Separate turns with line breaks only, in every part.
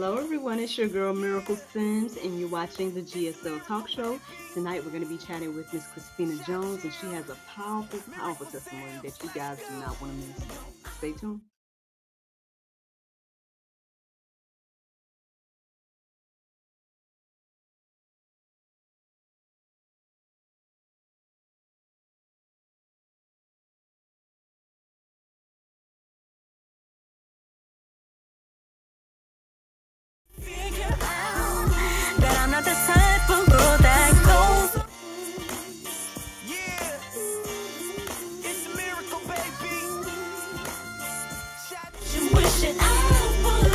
Hello, everyone. It's your girl Miracle Sims, and you're watching the GSL Talk Show. Tonight, we're going to be chatting with Miss Kristina Jones, and she has a powerful, powerful testimony that you guys do not want to miss. Stay tuned.
That I'm not the type of girl that goes. Yeah, it's a miracle, baby. You wishing I would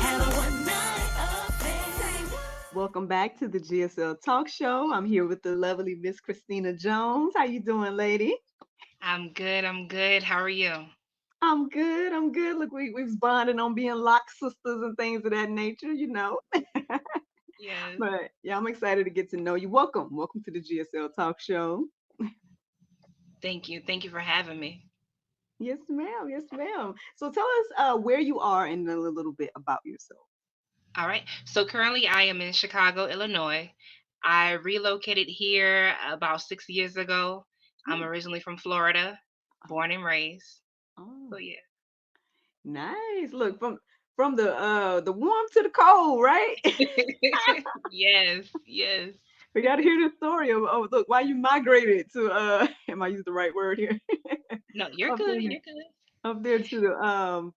have a one night affair.
Welcome back to the GSL Talk Show. I'm here with the lovely Miss Kristina Jones. How you doing, lady?
I'm good. I'm good. How are you?
I'm good. I'm good. Look, we've bonded on being lock sisters and things of that nature.
Yes.
But yeah, I'm excited to get to know you. Welcome. Welcome to the GSL Talk Show.
Thank you. Thank you for having me.
Yes, ma'am. Yes, ma'am. So tell us where you are and a little bit about yourself.
All right. So currently I am in Chicago, Illinois. I relocated here about 6 years ago. I'm
Hmm.
originally from Florida, born and raised.
Oh,
So yeah.
nice. Look, from the warm to the cold, right?
Yes. Yes.
We got to hear the story of look why you migrated to am I using the right word here?
No, you're
up
good.
there
You're good.
up there to the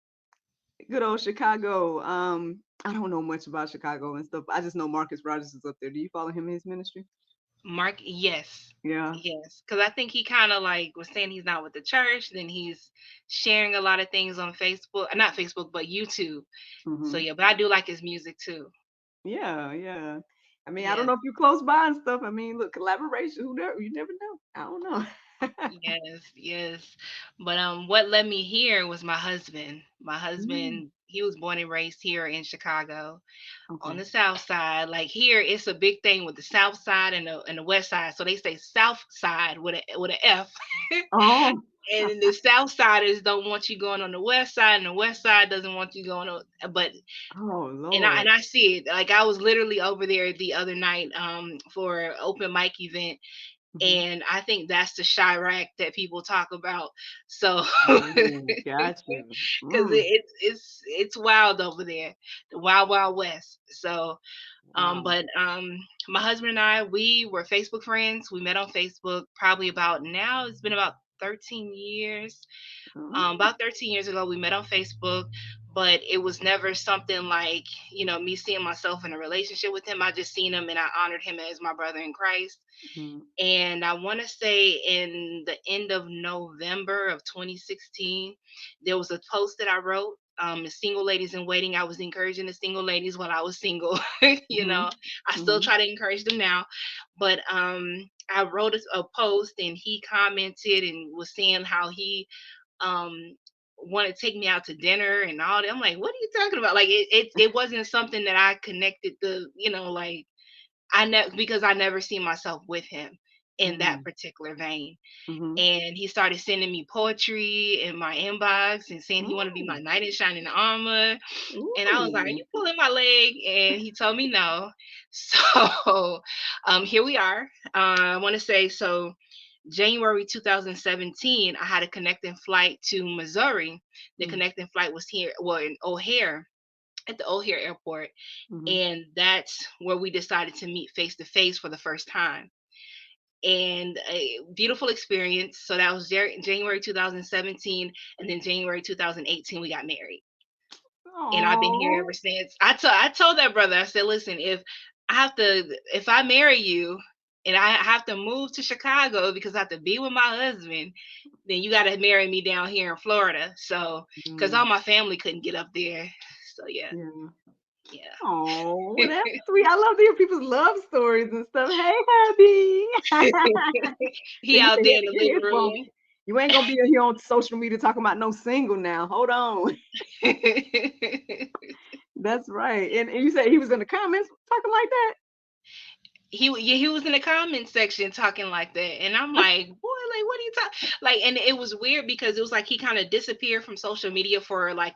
good old Chicago. I don't know much about Chicago and stuff. I just know Marcus Rogers is up there. Do you follow him in his ministry?
Mark, yes.
Yeah.
Yes. Because I think he kind of like was saying he's not with the church. Then he's sharing a lot of things on Facebook, not Facebook, but YouTube. So
Hmm.
yeah, but I do like his music too.
Yeah, yeah. I mean, I don't
Yes.
know if you're close by and stuff. I mean, look, collaboration. Who knows? You never know. I don't know.
Yes, yes. But what led me here was my husband. My
Mm,
husband, he was born and raised here in Chicago on
okay.
the south side. Like here, it's a big thing with the south side and the west side. So they say south side with a F.
Oh,
And the south siders don't want you going on the west side, and the west side doesn't want you going on. But
oh
and I
Lord.
and I see it. Like I was literally over there the other night for an open mic event,
Hmm.
and I think that's the Chirac that people talk about. So,
Oh, got
because
you. Mm,
it's wild over there, the wild wild west. So,
wow.
but my husband and I, we were Facebook friends. We met on Facebook probably about now. It's been about 13 years.
Oh,
About 13 years ago, we met on Facebook, but it was never something like, me seeing myself in a relationship with him. I just seen him and I honored him as my brother in Christ.
mhm.
And I want to say in the end of November of 2016, there was a post that I wrote. The single ladies in waiting. I was encouraging the single ladies while I was single.
Mhm.
I still
Mhm.
try to encourage them now. But I wrote a post and he commented and was saying how he um want to take me out to dinner and all that. I'm like, what are you talking about? Like it wasn't something that I connected to, like because I never seen myself with him in that
Mhm.
particular vein.
Mhm.
And he started sending me poetry in my inbox and saying he wanted to be my
Mm.
knight in shining armor. And I was like, are
Ooh.
you pulling my leg? And he told me no. So here we are. I want to say so January 2017, I had a connecting flight to Missouri. The
Mm.
connecting flight was here, well, in O'Hare, at the O'Hare Airport.
Mhm.
And that's where we decided to meet face to face for the first time. And a beautiful experience. So that was January 2017. And then January 2018, we got married. And I've been here
Oh.
ever since. I told that brother, I said, listen, if I marry you and I have to move to Chicago because I have to be with my husband, then you got to marry me down here in Florida. So, because
Mm.
all my family couldn't get up there. So, yeah,
Yeah.
yeah.
Oh, that's sweet. I love to hear people's love stories and stuff. Hey, hubby.
He
See, you
out
say
there in the
you're his woman. You ain't gonna be here on social media talking about no single now. Hold on.
living room.
That's right. And you said he was in the comments talking like that?
He was in the comment section talking like that, and I'm like, boy, like what are you talking like? And it was weird because it was like he kind of disappeared from social media for like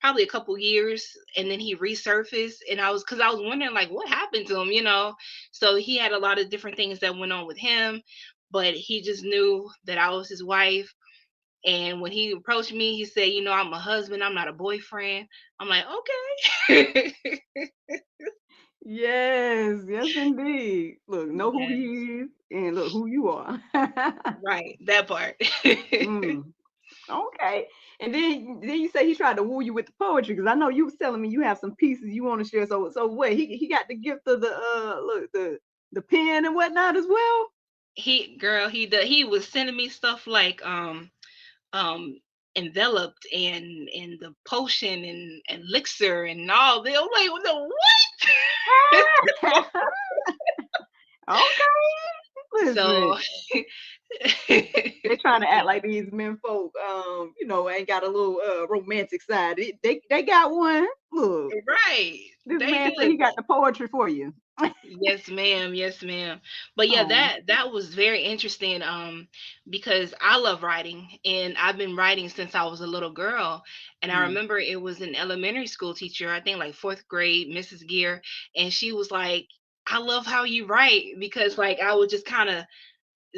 probably a couple years, and then he resurfaced, and I was wondering like what happened to him, you know. So he had a lot of different things that went on with him, but he just knew that I was his wife. And when he approached me, he said, you know, I'm a husband, I'm not a boyfriend. I'm like, okay.
Yes, yes, indeed. Look, know who
Yes,
he is and look who you are.
right, that part.
Mm, okay. And then you say he tried to woo you with the poetry because I know you was telling me you have some pieces you want to share. So what? He got the gift of the look the pen and whatnot as well.
He was sending me stuff like um enveloped and the potion and elixir and all that. I'm like, no, what?
Okay, listen.
So
They're trying to act
yeah,
like these men folk, ain't got a little romantic side. They got one. Look,
right.
this
They
man said
do.
he got the poetry for you.
Yes, ma'am. Yes, ma'am. But yeah,
Oh,
that was very interesting. Because I love writing, and I've been writing since I was a little girl. And I
mm,
remember it was an elementary school teacher, I think like fourth grade, Mrs. Gear, and she was like, "I love how you write," because like I would just kind of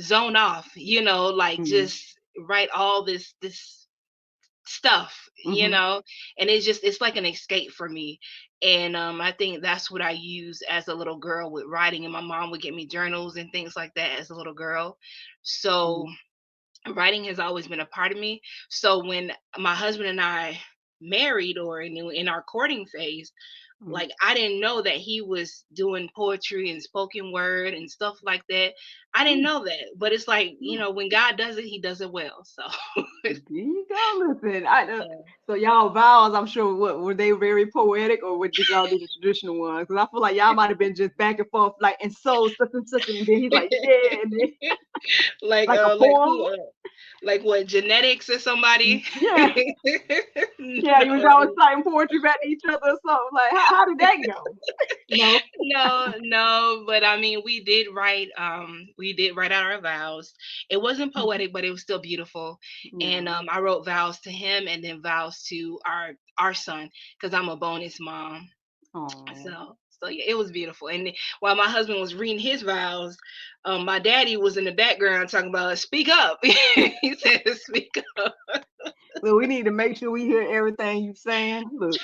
zone off, you know, like
mm,
just write all this stuff, you
mm-hmm,
know. And it's like an escape for me. And I think that's what I use as a little girl with writing, and my mom would get me journals and things like that as a little girl. So
mm,
writing has always been a part of me. So when my husband and I married, or in our courting phase,
mm,
like I didn't know that he was doing poetry and spoken word and stuff like that. I didn't
mm,
know that, but it's like, you
mm.
know, when God does it, he does it well. So
There you go. Listen, I
yeah.
so y'all vows. I'm sure what were they very poetic or what did y'all do the traditional ones? Because I feel like y'all might have been just back and forth like and so such and then he's like yeah and then like a
Like
poem.
who? Like what? Genetics or somebody?
Yeah, yeah. You was always
No,
citing poetry back to each other or something. Like how did that go? No.
no, no. But I mean, we did write out our vows. It wasn't
Mhm.
poetic, but it was still beautiful. And
Yeah.
I wrote vows to him, and then vows to our son, because I'm a bonus mom.
Oh.
So yeah, it was beautiful. And while my husband was reading his vows, my daddy was in the background talking about speak up. He said speak up.
Look, we need to make sure we hear everything you saying. Look,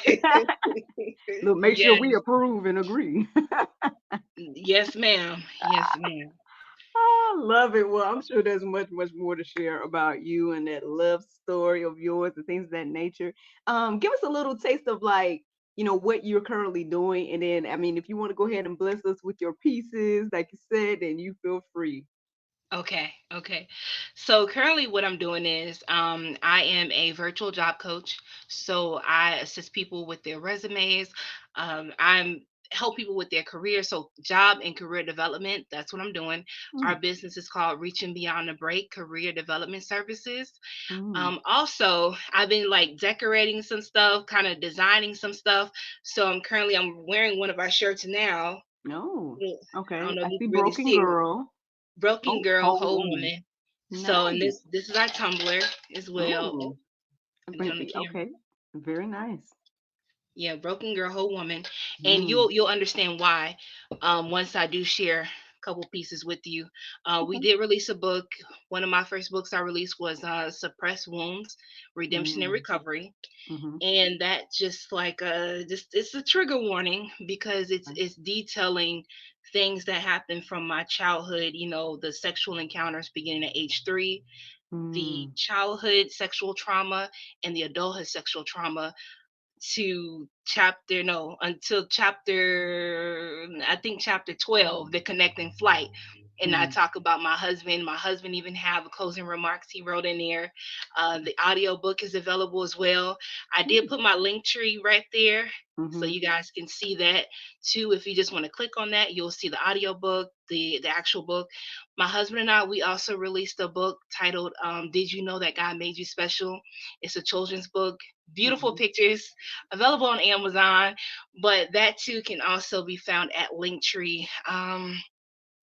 look, make sure we
Yes,
approve and agree.
yes, ma'am. Yes, ma'am.
I love it. Well, I'm sure there's much, much more to share about you and that love story of yours and things of that nature. Give us a little taste of like, what you're currently doing. And then, I mean, if you want to go ahead and bless us with your pieces, like you said, then you feel free.
Okay, okay. So currently what I'm doing is I am a virtual job coach. So I assist people with their resumes. I'm help people with their career. So job and career development, that's what I'm doing. Our
Mm,
business is called Reaching Beyond the Break Career Development Services.
mm.
Also, I've been like decorating some stuff, kind of designing some stuff. So I'm wearing one of our shirts now.
No.
Yeah, I don't
Okay.
know if
I
you
see
can really
Broken
see it.
Girl.
Broken
Oh,
Girl,
whole
Whole
woman.
Woman. So, and
Nice.
this is our Tumblr as well.
Oh,
And on the camera.
okay. Very nice.
Yeah, Broken Girl, Whole Woman. And
Mm.
you'll understand why once I do share a couple pieces with you. We
Okay.
did release a book. One of my first books I released was Suppressed Wounds, Redemption and
Mm.
Recovery.
Mm-hmm.
And that just like just it's a trigger warning because
Right.
it's detailing things that happened from my childhood, the sexual encounters beginning at age 3, the
Mm.
childhood sexual trauma, and the adulthood sexual trauma, to chapter no until chapter I think chapter 12, the connecting flight. And I
Mm.
talk about my husband even have closing remarks he wrote in there. The audio book is available as well. I did
Mm.
put my link tree right there so
Mm-hmm.
you guys can see that too. If you just want to click on that, you'll see the audio book, the actual book. My husband and I, we also released a book titled Did You Know That God Made You Special? It's a children's book, beautiful
Oh.
pictures, available on Amazon, but that too can also be found at Linktree.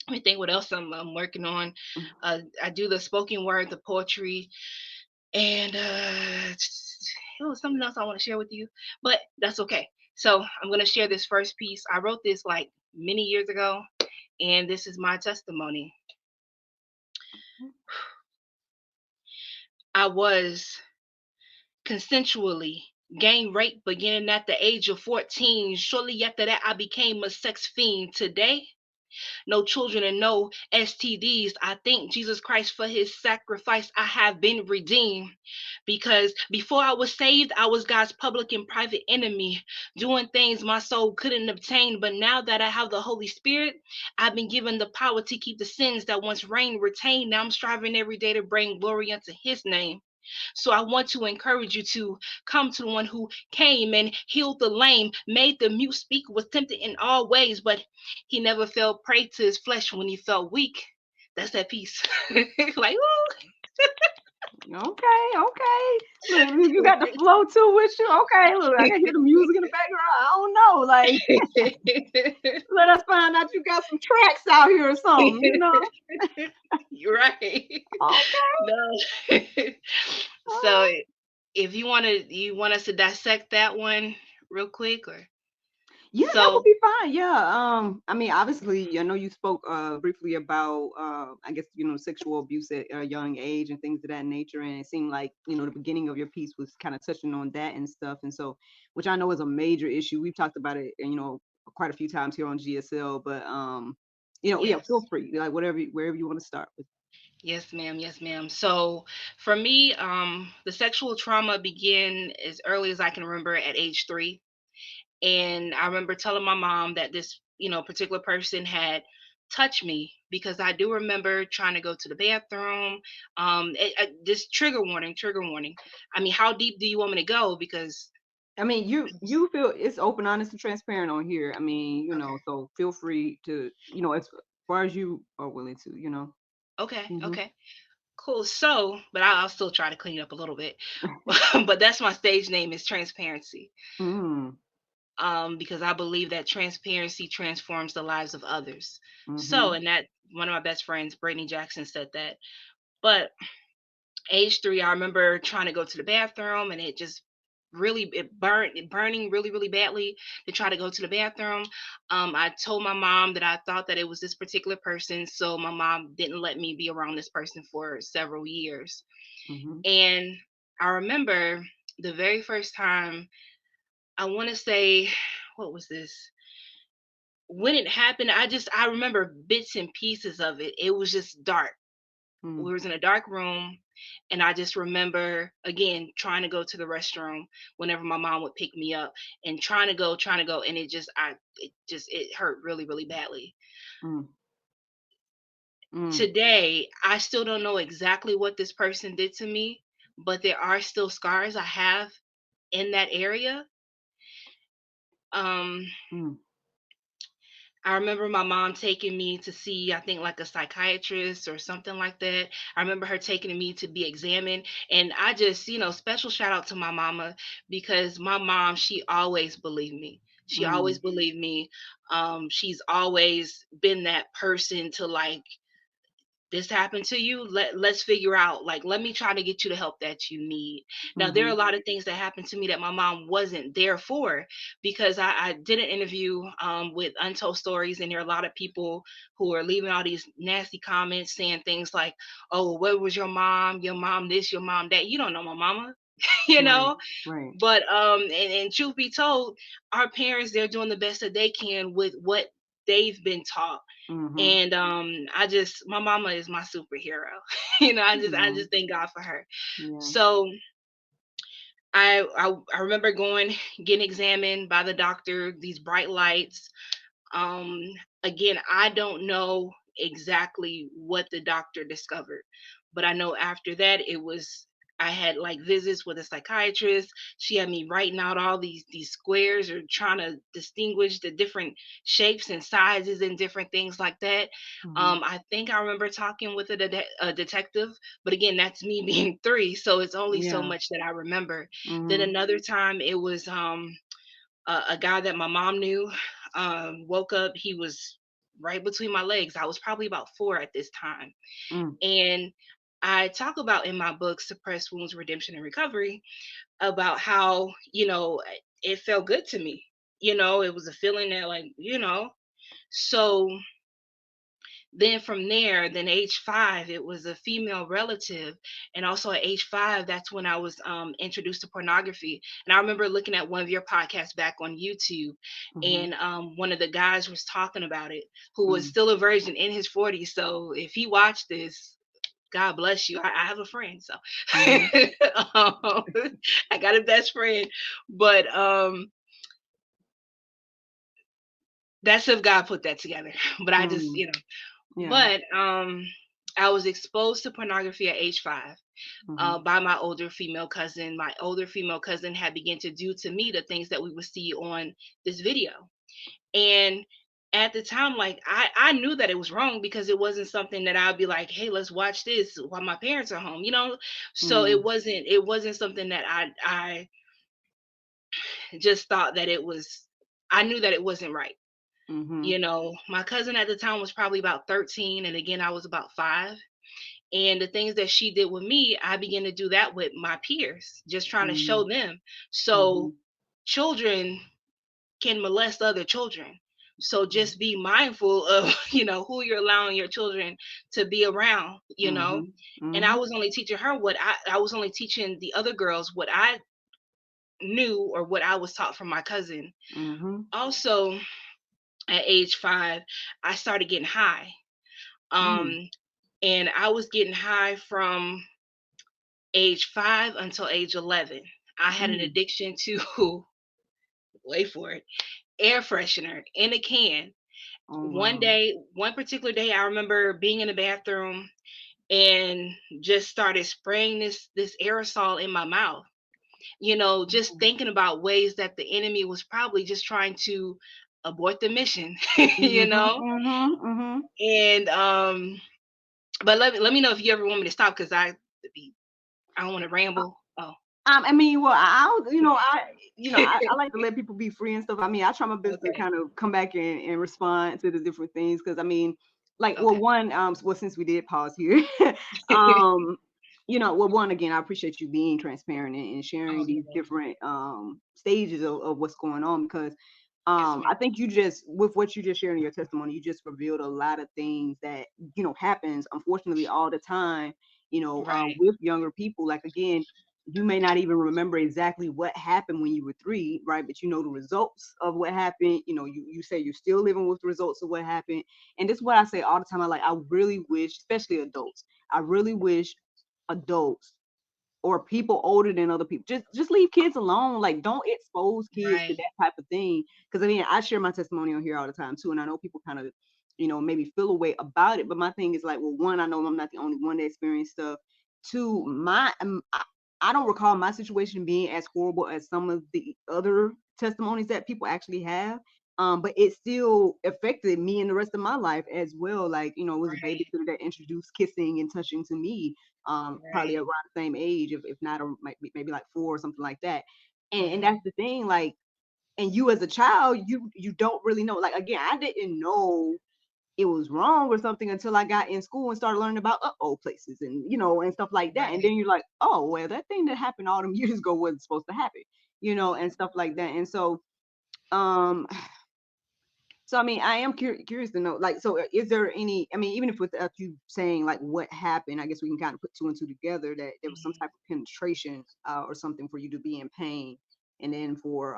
Let me think what else I'm working on. I do the spoken word, the poetry, and it was something else I want to share with you, but that's okay. So I'm gonna share this first piece. I wrote this like many years ago, and this is my testimony. I was consensually gang raped beginning at the age of 14. Shortly after that, I became a sex fiend. Today, no children and no STDs. I thank Jesus Christ for his sacrifice. I have been redeemed because before I was saved, I was God's public and private enemy, doing things my soul couldn't obtain. But now that I have the Holy Spirit, I've been given the power to keep the sins that once reigned retained. Now I'm striving every day to bring glory unto his name. So I want to encourage you to come to the one who came and healed the lame, made the mute speak, was tempted in all ways, but he never fell prey to his flesh when he felt weak. That's that piece. Like, ooh.
Okay, okay. Look, you got the flow too with you. Okay, look, I can hear the music in the background. I don't know. Like, let us find out you got some tracks out here or something, you know?
You're right.
Okay.
No.
All
So
right.
if you want us to dissect that one real quick, or
Yeah, that would
so
be fine. Yeah. I mean, obviously, I know you spoke briefly about I guess, sexual abuse at a young age and things of that nature. And it seemed like, the beginning of your piece was kind of touching on that and stuff. And so, which I know is a major issue. We've talked about it, quite a few times here on GSL, but yeah, feel
yes.
free. Like wherever you want to start with.
Yes, ma'am. Yes, ma'am. So for me, the sexual trauma began as early as I can remember at age 3. And I remember telling my mom that this, particular person had touched me because I do remember trying to go to the bathroom. This trigger warning, trigger warning. I mean, how deep do you want me to go? Because
I mean, you feel it's open, honest, and transparent on here. I mean,
okay,
so feel free to, as far as you are willing to.
okay,
Hmm.
okay. Cool. So, but I'll still try to clean up a little bit. But that's my stage name is Transparency.
Mm,
Because I believe that transparency transforms the lives of others. So,
mhm,
and that one of my best friends, Brittany Jackson, said that. But age 3, I remember trying to go to the bathroom, and it just really it burning really really badly to try to go to the bathroom. I told my mom that I thought that it was this particular person, so my mom didn't let me be around this person for several years.
mhm,
And I remember the very first time, I want to say, what was this? When it happened, I remember bits and pieces of it. It was just dark.
mm,
We was in a dark room, and I just remember again trying to go to the restroom whenever my mom would pick me up, and trying to go, and it hurt really really badly.
mm, mm,
Today, I still don't know exactly what this person did to me, but there are still scars I have in that area. Um
mm,
I remember my mom taking me to see, I think, like a psychiatrist or something like that. I remember her taking me to be examined. And I just, special shout out to my mama, because my mom, she always believed me. She always
mm,
believed me. She's always been that person to like, this happened to you, let's figure out, like, let me try to get you the help that you need. Now there are a
mhm,
lot of things that happened to me that my mom wasn't there for, because I did an interview with Untold Stories, and there are a lot of people who are leaving all these nasty comments saying things like, oh, where was your mom this, your mom that. You don't know my mama. you
right,
know
right,
but and truth be told, our parents, they're doing the best that they can with what they've been taught.
mhm,
And I just, my mama is my superhero. I
yeah,
just thank God for her.
yeah,
So I remember going, getting examined by the doctor, these bright lights. um Again, I don't know exactly what the doctor discovered, but I know after that it was, I had like visits with a psychiatrist. She had me writing out all these squares, or trying to distinguish the different shapes and sizes and different things like that.
mhm,
I think I remember talking with a detective, but again, that's me being 3, so it's only so
yeah,
much that I remember. Then
mhm,
another time, it was a guy that my mom knew, woke up. He was right between my legs. I was probably about 4 at this time.
mm,
And I talk about in my book, Suppressed Wounds, Redemption, and Recovery, about how, it felt good to me. It was a feeling that, like, so then from there, then age 5, it was a female relative. And also at age 5, that's when I was introduced to pornography. And I remember looking at one of your podcasts back on YouTube,
Mhm.
and one of the guys was talking about it, who was
Mm.
still a virgin in his 40s. So if he watched this, God bless you. I have a friend, so
Mhm.
um, I got a best friend. But that's if God put that together. But I just,
Mm. Yeah.
but I was exposed to pornography at age 5,
Mhm.
by my older female cousin. My older female cousin had begun to do to me the things that we would see on this video. And at the time, like, I knew that it was wrong, because it wasn't something that I'd be like, hey, let's watch this while my parents are home. So it
Mm.
wasn't something that I just thought that it was. I knew that it wasn't right.
Mhm.
My cousin at the time was probably about 13, and again I was about 5. And the things that she did with me, I began to do that with my peers, just trying to show
Mm.
them. So
Mhm.
children can molest other children. So
Mhm.
just be mindful of, who you're allowing your children to be around.
Mhm.
And I
Mhm.
was only teaching her what I was only teaching the other girls what I knew, or what I was taught from my cousin.
Mhm.
Also, at age 5, I started getting high.
Mm.
Um, and I was getting high from age 5 until age 11. I had an
Mm.
addiction to, wait for it, air freshener in a can.
Oh
One
wow.
day, one particular day, I remember being in the bathroom and just started spraying this aerosol in my mouth. Just
Mm.
thinking about ways that the enemy was probably just trying to abort the mission. you
Mhm.
know,
Mhm. Mhm.
and but let me know if you ever want me to stop, because I don't want to ramble. Oh,
I mean, well, I like to let people be free and stuff. I mean, I try my best to
okay,
kind of come back and respond to the different things because I mean, like, well,
okay.
one, well, since we did pause here, um, well, one again, I appreciate you being transparent and sharing
Oh, you're
these
welcome.
different stages of what's going on because
Yes,
I
ma'am.
think you just with what you just shared in your testimony, you just revealed a lot of things that happens unfortunately all the time.
Right,
With younger people, like again you may not even remember exactly what happened when you were 3, right? But you know the results of what happened. You say you're still living with the results of what happened. And this is what I say all the time. I really wish, especially adults, I really wish adults or people older than other people just leave kids alone. Like don't expose kids to
right,
that type of thing. Because I mean, I share my testimony on here all the time too, and I know people kind of maybe feel a way about it. But my thing is like, well, one, I know I'm not the only one that experienced stuff. Two, I don't recall my situation being as horrible as some of the other testimonies that people actually have. But it still affected me and the rest of my life as well. Like, it was a
right,
babysitter that introduced kissing and touching to me, probably
right.
around the same age, if not, maybe like 4 or something like that. And that's
Mhm.
the thing, like, and you as a child, you don't really know. Like again, I didn't know it was wrong or something until I got in school and started learning about places and and stuff like that. And
Right.
then you're like, oh well, that thing that happened all them years ago wasn't supposed to happen, and stuff like that. And so um so I mean, I am curious to know, like, so is there any? I mean, even if without you saying like what happened, I guess we can kind of put two and two together that there was some
Mhm.
type of penetration or something for you to be in pain, and then for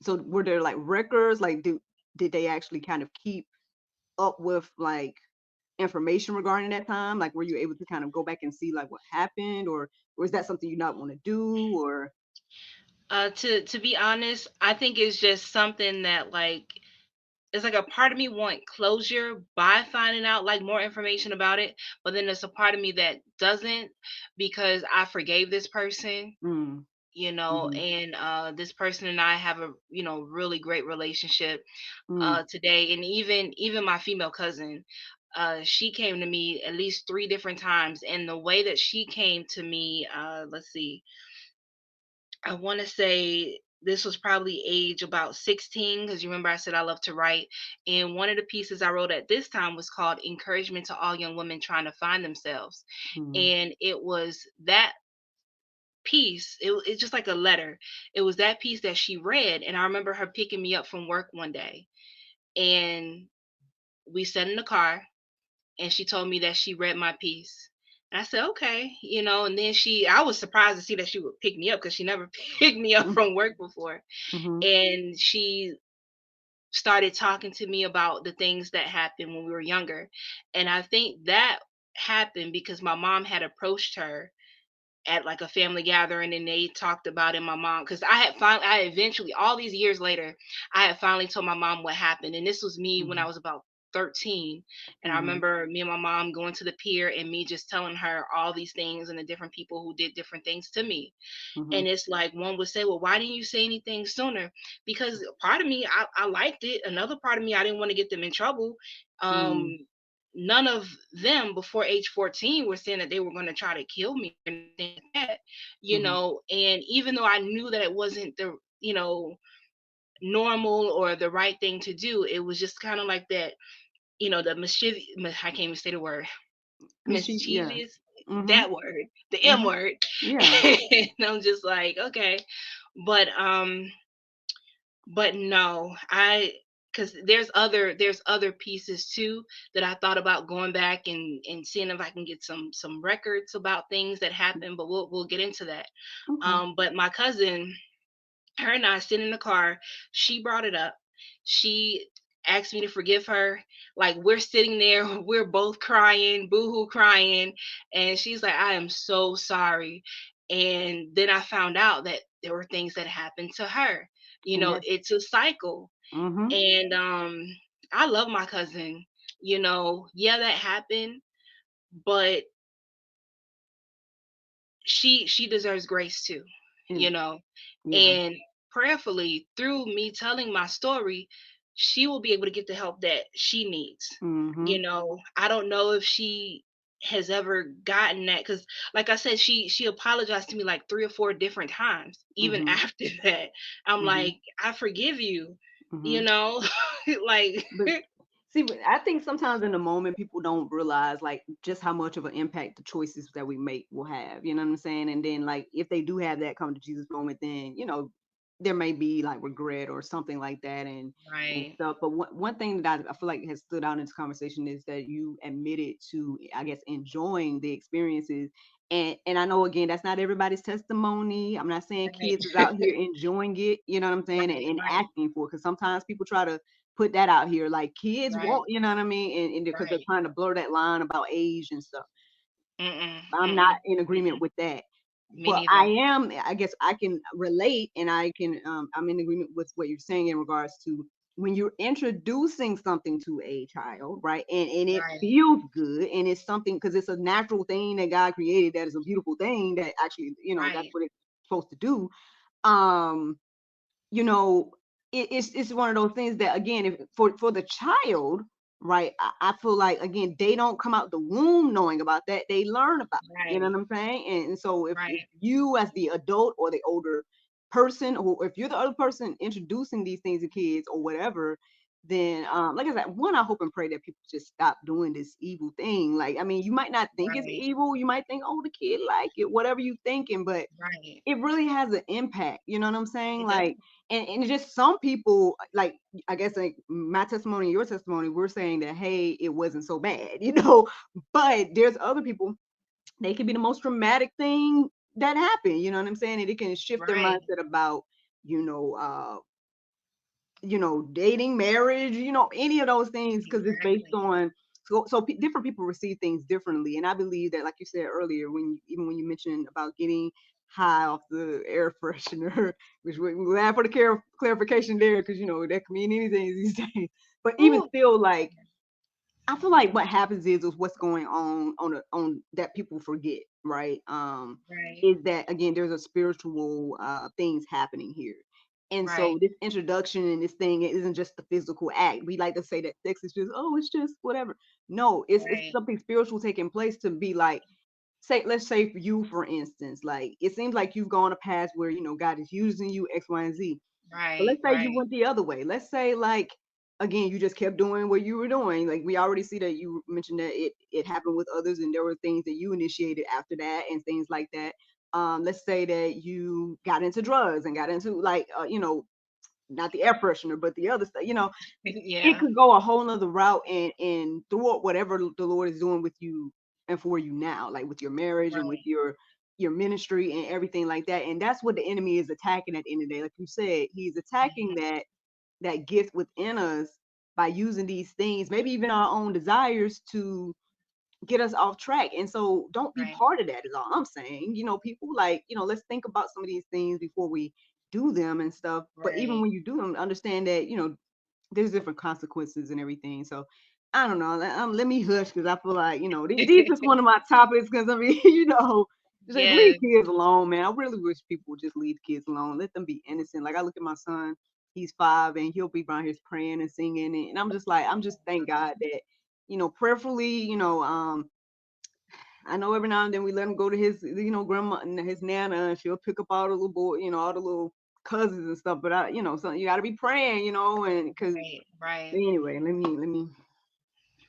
so were there like records? Like, did they actually kind of keep up with like information regarding that time? Like, were you able to kind of go back and see like what happened, or is that something you not want to do, or?
To be honest, I think it's just something that, like, it's like a part of me want closure by finding out like more information about it, but then there's a part of me that doesn't, because I forgave this person,
Mm, mm-hmm,
and this person and I have a really great relationship
mm,
today. And even my female cousin, she came to me at least 3 different times, and the way that she came to me, let's see, I want to say this was probably age about 16, because you remember I said I love to write. And one of the pieces I wrote at this time was called Encouragement to All Young Women Trying to Find Themselves.
mm,
And it was that piece. It's just like a letter. It was that piece that she read, and I remember her picking me up from work one day, and we sat in the car, and she told me that she read my piece. And I said, okay, and then I was surprised to see that she would pick me up because she never picked me up from work before.
Mm-hmm.
And she started talking to me about the things that happened when we were younger. And I think that happened because my mom had approached her at like a family gathering, and they talked about it. My mom, because I eventually, all these years later, I had finally told my mom what happened. And this was me when I
Mm-hmm.
was about 13. And I
Mm-hmm.
remember me and my mom going to the pier and me just telling her all these things and the different people who did different things to me.
Mm-hmm.
And it's like one would say, well, why didn't you say anything sooner? Because part of me, I liked it. Another part of me, I didn't want to get them in trouble.
Mm-hmm.
None of them before age 14 were saying that they were going to try to kill me or anything like that,
Mm-hmm.
and even though I knew that it wasn't the, normal or the right thing to do, it was just kind of like that, the mischievous, I can't even say the word,
Yeah.
mischievous,
Mm-hmm.
that word, the M
Mm-hmm.
word.
Yeah.
And I'm just like, okay. But but no, because there's other pieces too that I thought about going back and seeing if I can get some records about things that happened, but we'll get into that.
Okay.
But my cousin, her and I sitting in the car, she brought it up. She asked me to forgive her. Like, we're sitting there, we're both crying, boohoo crying, and she's like, I am so sorry. And then I found out that there were things that happened to her.
And that's
It's a cycle.
mm-hmm.
And I love my cousin. Yeah, that happened, but she deserves grace too, you
Is
know.
yeah.
And prayerfully, through me telling my story, she will be able to get the help that she needs.
Mm-hmm.
I don't know if she has ever gotten that, because like I said, she apologized to me like 3 or 4 different times. Even
Mm-hmm.
after that, I'm
Mm-hmm.
like, I forgive you,
Mm-hmm.
you know. Like,
But see, I think sometimes in the moment people don't realize like just how much of an impact the choices that we make will have. You know what I'm saying? And then like if they do have that come to Jesus moment, then there may be like regret or something like that and
right,
stuff. But one thing that I feel like has stood out in this conversation is that you admitted to, I guess, enjoying the experiences. And I know again that's not everybody's testimony. I'm not saying
right,
kids is out here enjoying it, you know what I'm saying,
right,
and
right,
asking for it. Because sometimes people try to put that out here like kids
right,
want, you know what I mean, and because they're
right.
trying to blur that line about age and stuff.
Mm-mm,
I'm not
mm-mm,
in agreement
mm-mm.
with that.
Me
But I
neither.
am, I guess I can relate and I'm in agreement with what you're saying in regards to when you're introducing something to a child, right? And it
Right,
feels good and it's something because it's a natural thing that God created that is a beautiful thing that actually, that's
right,
what it's supposed to do. Um, you know, it's one of those things that again, if for the child, right? I feel like again, they don't come out the womb knowing about that. They learn about it. You know
right,
what I'm saying? And so if
right,
you as the adult or the older person, or if you're the other person introducing these things to kids or whatever, then like I said, one, I hope and pray that people just stop doing this evil thing. Like, I mean, you might not think it's
right.
evil, you might think, oh, the kid like it, whatever you thinking, but
Right.
it really has an impact, you know what I'm saying?
It does.
Like, and just some people, like, I guess like my testimony and your testimony, we're saying that, hey, it wasn't so bad, but there's other people, they can be the most traumatic thing that happened, you know what I'm saying? And it can shift their
Right.
mindset about, you know, uh, dating, marriage, any of those things, because it's based
Exactly.
on different people receive things differently. And I believe that, like you said earlier, even when you mentioned about getting high off the air freshener, which we're glad for the clarification there, because that can mean anything these days. But even
Ooh.
still, like I feel like what happens is what's going on that people forget, right?
Right.
Is that again there's a spiritual things happening here. And so
Right.
this introduction and this thing isn't just the physical act. We like to say that sex is just, oh, it's just whatever. No, it's
Right.
something spiritual taking place to be like, say, let's say for you, for instance, like it seems like you've gone a path where God is using you X, Y, and Z. But
Right.
let's say you
Right.
went the other way. Let's say like again, you just kept doing what you were doing. Like we already see that you mentioned that it happened with others and there were things that you initiated after that and things like that. let's say that you got into drugs and got into like not the air freshener, but the other stuff, it
Yeah.
could go a whole nother route and thwart whatever the Lord is doing with you and for you now, like with your marriage and with
Right.
your ministry and everything like that. And that's what the enemy is attacking at the end of the day. Like you said, he's attacking
Mhm.
that gift within us by using these things, maybe even our own desires to get us off track. And so don't be
Right.
part of that is all I'm saying. People like, let's think about some of these things before we do them and stuff. But even
Right.
when you do them, understand that, there's different consequences and everything. So I don't know. Let me hush because I feel like, these is one of my topics because I mean, just leave
Yes.
kids alone, man. I really wish people would just leave kids alone. Let them be innocent. Like I look at my son, he's 5 and he'll be around here praying and singing. And I'm just like, I'm just thank God that, prayerfully, I know every now and then we let him go to his, grandma and his nana, and she'll pick up all the little boy, all the little cousins and stuff. But so you got to be praying, and because
Right. Right.
anyway, let me.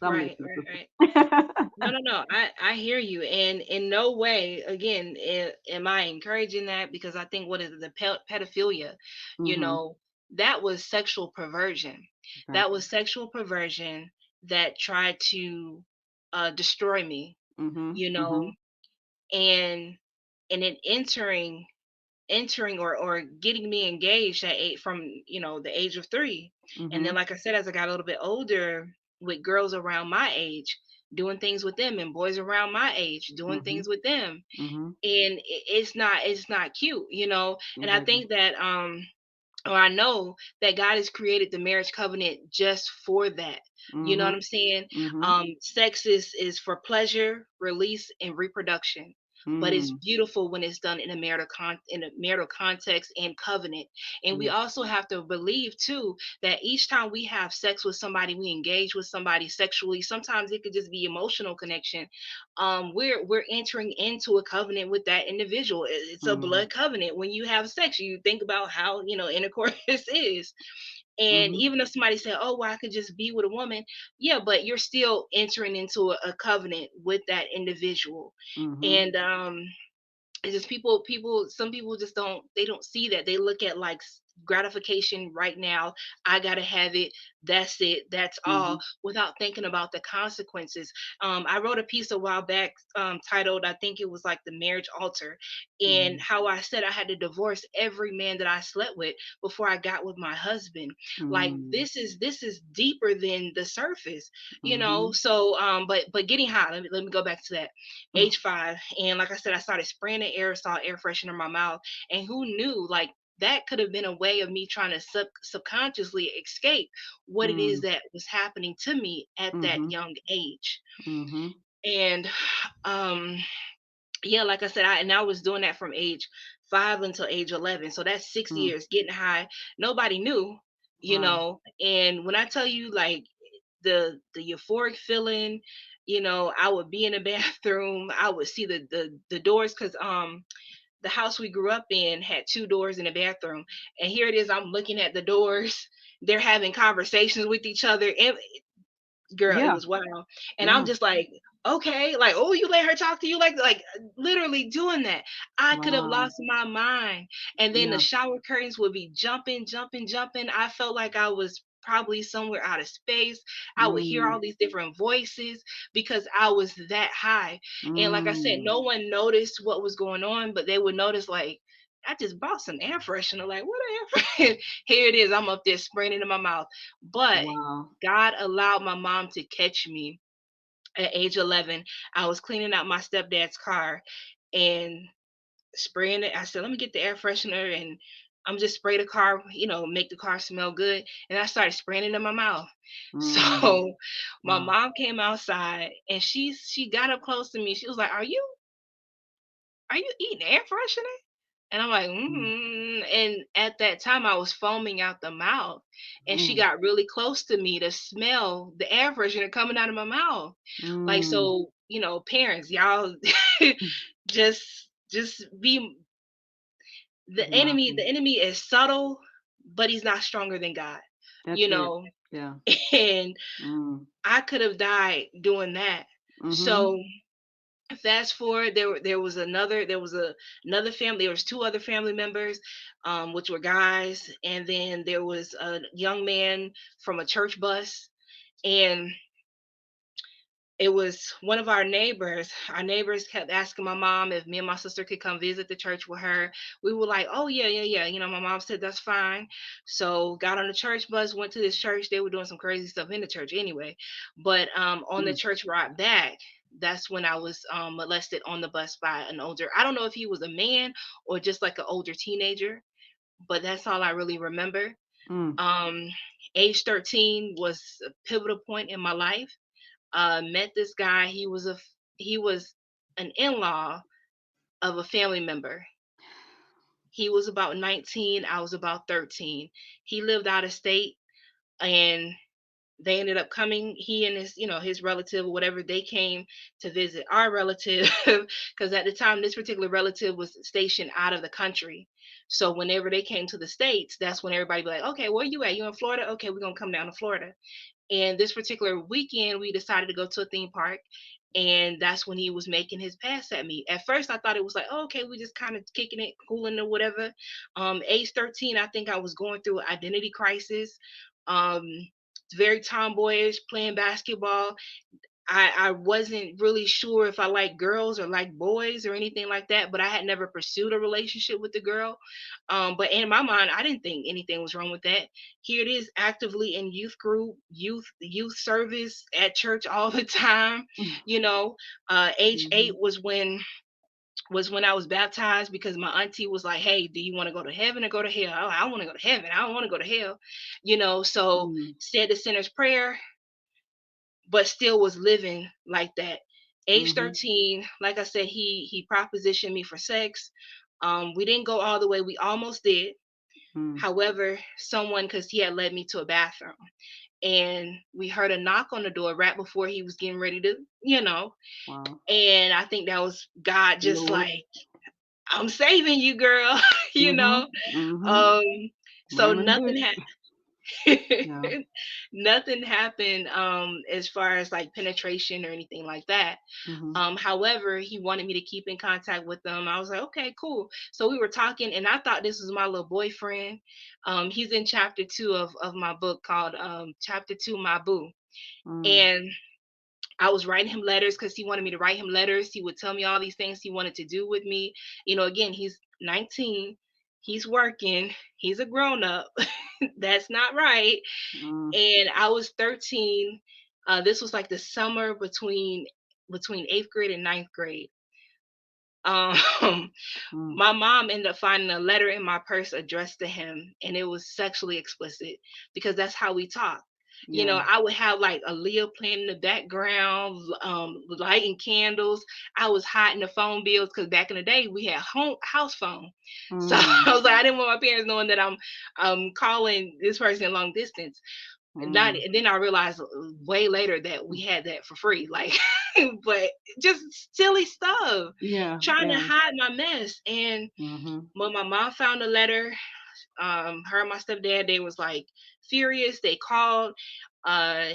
I'm
Right.
listening,
Right. Right.
sister.
No, no, no. I hear you, and in no way, again, am I encouraging that, because I think what is the pedophilia, you
Mhm.
know, that was sexual perversion. That
Exactly.
was sexual perversion that tried to destroy me,
Mhm.
you know,
Mhm.
and it entering or getting me engaged at from the age of 3. And then,
Mhm.
like I said, as I got a little bit older, with girls around my age, doing things with them, and boys around my age doing
Mhm.
things with them,
Mhm.
and it's not cute. And I
Exactly.
think that or I know that God has created the marriage covenant just for that. You know what
Mhm.
I'm saying?
Mhm.
Sex is for pleasure, release, and reproduction. But it's
Mm.
beautiful when it's done in a marital context and covenant. And we
Yes.
also have to believe too that each time we have sex with somebody, we engage with somebody sexually. Sometimes it could just be emotional connection. We're entering into a covenant with that individual. It's a
Mhm.
blood covenant. When you have sex, you think about how intercourse is. And
Mhm.
even if somebody said, oh well, I could just be with a woman, yeah, but you're still entering into a covenant with that individual.
Mhm.
And it's just people some people just don't see that. They look at like gratification right now. I gotta have it. That's it. That's all,
Mhm.
without thinking about the consequences. I wrote a piece a while back, titled, I think it was like, the marriage altar, and
Mhm.
how I said I had to divorce every man that I slept with before I got with my husband. Like,
Mm.
this is deeper than the surface.
Mhm.
So but getting hot, let me go back to that.
Mm.
Age 5, and like I said, I started spraying the aerosol air freshener in my mouth. And who knew, like, that could have been a way of me trying to subconsciously escape what it is
Mm.
that was happening to me at that
Mhm.
young age.
Mhm.
And um yeah, like I said, I was doing that from age 5 until age 11. So that's 6
Mm.
years getting high. Nobody knew,
Wow.
and when I tell you, like, the euphoric feeling, I would be in the bathroom, I would see the doors, cuz the house we grew up in had 2 doors in the bathroom, and here it is, I'm looking at the doors. They're having conversations with each other, and girl, it
Yeah.
was wild. And I'm
Yeah.
just like, okay, like, oh, you let her talk to you, like literally doing that. I could have
Wow.
lost my mind. And then the
Yeah.
shower curtains would be jumping, jumping, jumping. I felt like I was probably somewhere out of space. I would hear
Mm.
all these different voices because I was that high. And like I said,
Mm.
no one noticed what was going on, but they would notice, like, I just bought some air freshener. Like, what air freshener? Here it is. I'm up there spraying it in my mouth. But
Wow.
God allowed my mom to catch me at age 11. I was cleaning out my stepdad's car and spraying it. I said, let me get the air freshener, and I'm just spray the car, make the car smell good. And I started spraying it in my mouth.
Mm.
So my
Wow.
mom came outside, and she got up close to me. She was like, are you eating air freshener? And I'm like,
Mm.
And at that time, I was foaming out the mouth. And she
Mm.
got really close to me to smell the air freshener coming out of my mouth. Like,
Mm.
so, parents, y'all, just be
Wow.
the enemy is subtle, but he's not stronger than God,
That's
you
it.
know.
Yeah.
And
Mm.
I could have died doing that.
Mhm.
So Fast forward, there was family. There was two other family members, which were guys, and then there was a young man from a church bus, and it was one of our neighbors. Our neighbors kept asking my mom if me and my sister could come visit the church with her. We were like, oh, yeah, yeah, yeah. My mom said that's fine. So got on the church bus, went to this church. They were doing some crazy stuff in the church anyway. But on the
Mm.
church ride back, that's when I was molested on the bus by an older, I don't know if he was a man or just like an older teenager, but that's all I really remember.
Mm.
Um, age 13 was a pivotal point in my life. Met this guy. He was an in-law of a family member. He was about 19. I was about 13. He lived out of state, and they ended up coming. He and his relative or whatever, they came to visit our relative because at the time this particular relative was stationed out of the country. So whenever they came to the states, that's when everybody be like, okay, where you at? You in Florida? Okay, we're gonna come down to Florida. And this particular weekend, we decided to go to a theme park. And that's when he was making his pass at me. At first, I thought it was like, oh, okay, we just kind of kicking it, cooling or whatever. Age 13, I think I was going through an identity crisis. Um, very tomboyish, playing basketball. I wasn't really sure if I like girls or like boys or anything like that, but I had never pursued a relationship with the girl. But in my mind, I didn't think anything was wrong with that. Here it is, actively in youth group, youth service at church all the time. You know, age
Mm-hmm.
8 was when I was baptized because my auntie was like, "Hey, do you want to go to heaven or go to hell?" I want to go to heaven. I don't want to go to hell. So
Mm.
said the sinner's prayer, but still was living like that. Age
Mm-hmm.
13, like I said, he propositioned me for sex. We didn't go all the way. We almost did.
Mm.
However, someone, because he had led me to a bathroom, and we heard a knock on the door right before he was getting ready to,
Wow.
and I think that was God just
Lord.
like, I'm saving you, girl, you
Mm-hmm.
know.
Mm-hmm.
Um, so
Ramming
nothing
dick.
had
Yeah.
nothing happened as far as like penetration or anything like that.
Mm-hmm.
However, he wanted me to keep in contact with them. I was like, okay, cool. So we were talking, and I thought this was my little boyfriend. He's in chapter 2 of my book called Chapter 2, My Boo.
Mm.
And I was writing him letters because he wanted me to write him letters. He would tell me all these things he wanted to do with me. Again, he's 19, he's working, he's a grown up. That's not right.
Mm.
And I was 13. This was like the summer between eighth grade and ninth grade. Um,
Mm.
my mom ended up finding a letter in my purse addressed to him, and it was sexually explicit because that's how we talk.
Yeah.
I would have like a Leo playing in the background, lighting candles. I was hiding the phone bills because back in the day we had house phone. So
Mm.
I was like, I didn't want my parents knowing that I'm calling this person long distance. Not
Mm.
and then I realized way later that we had that for free, like, but just silly stuff,
Yeah.
trying to
Yeah.
hide my mess. And
Mm-hmm.
when my mom found the letter, her and my stepdad, they was like furious. They called.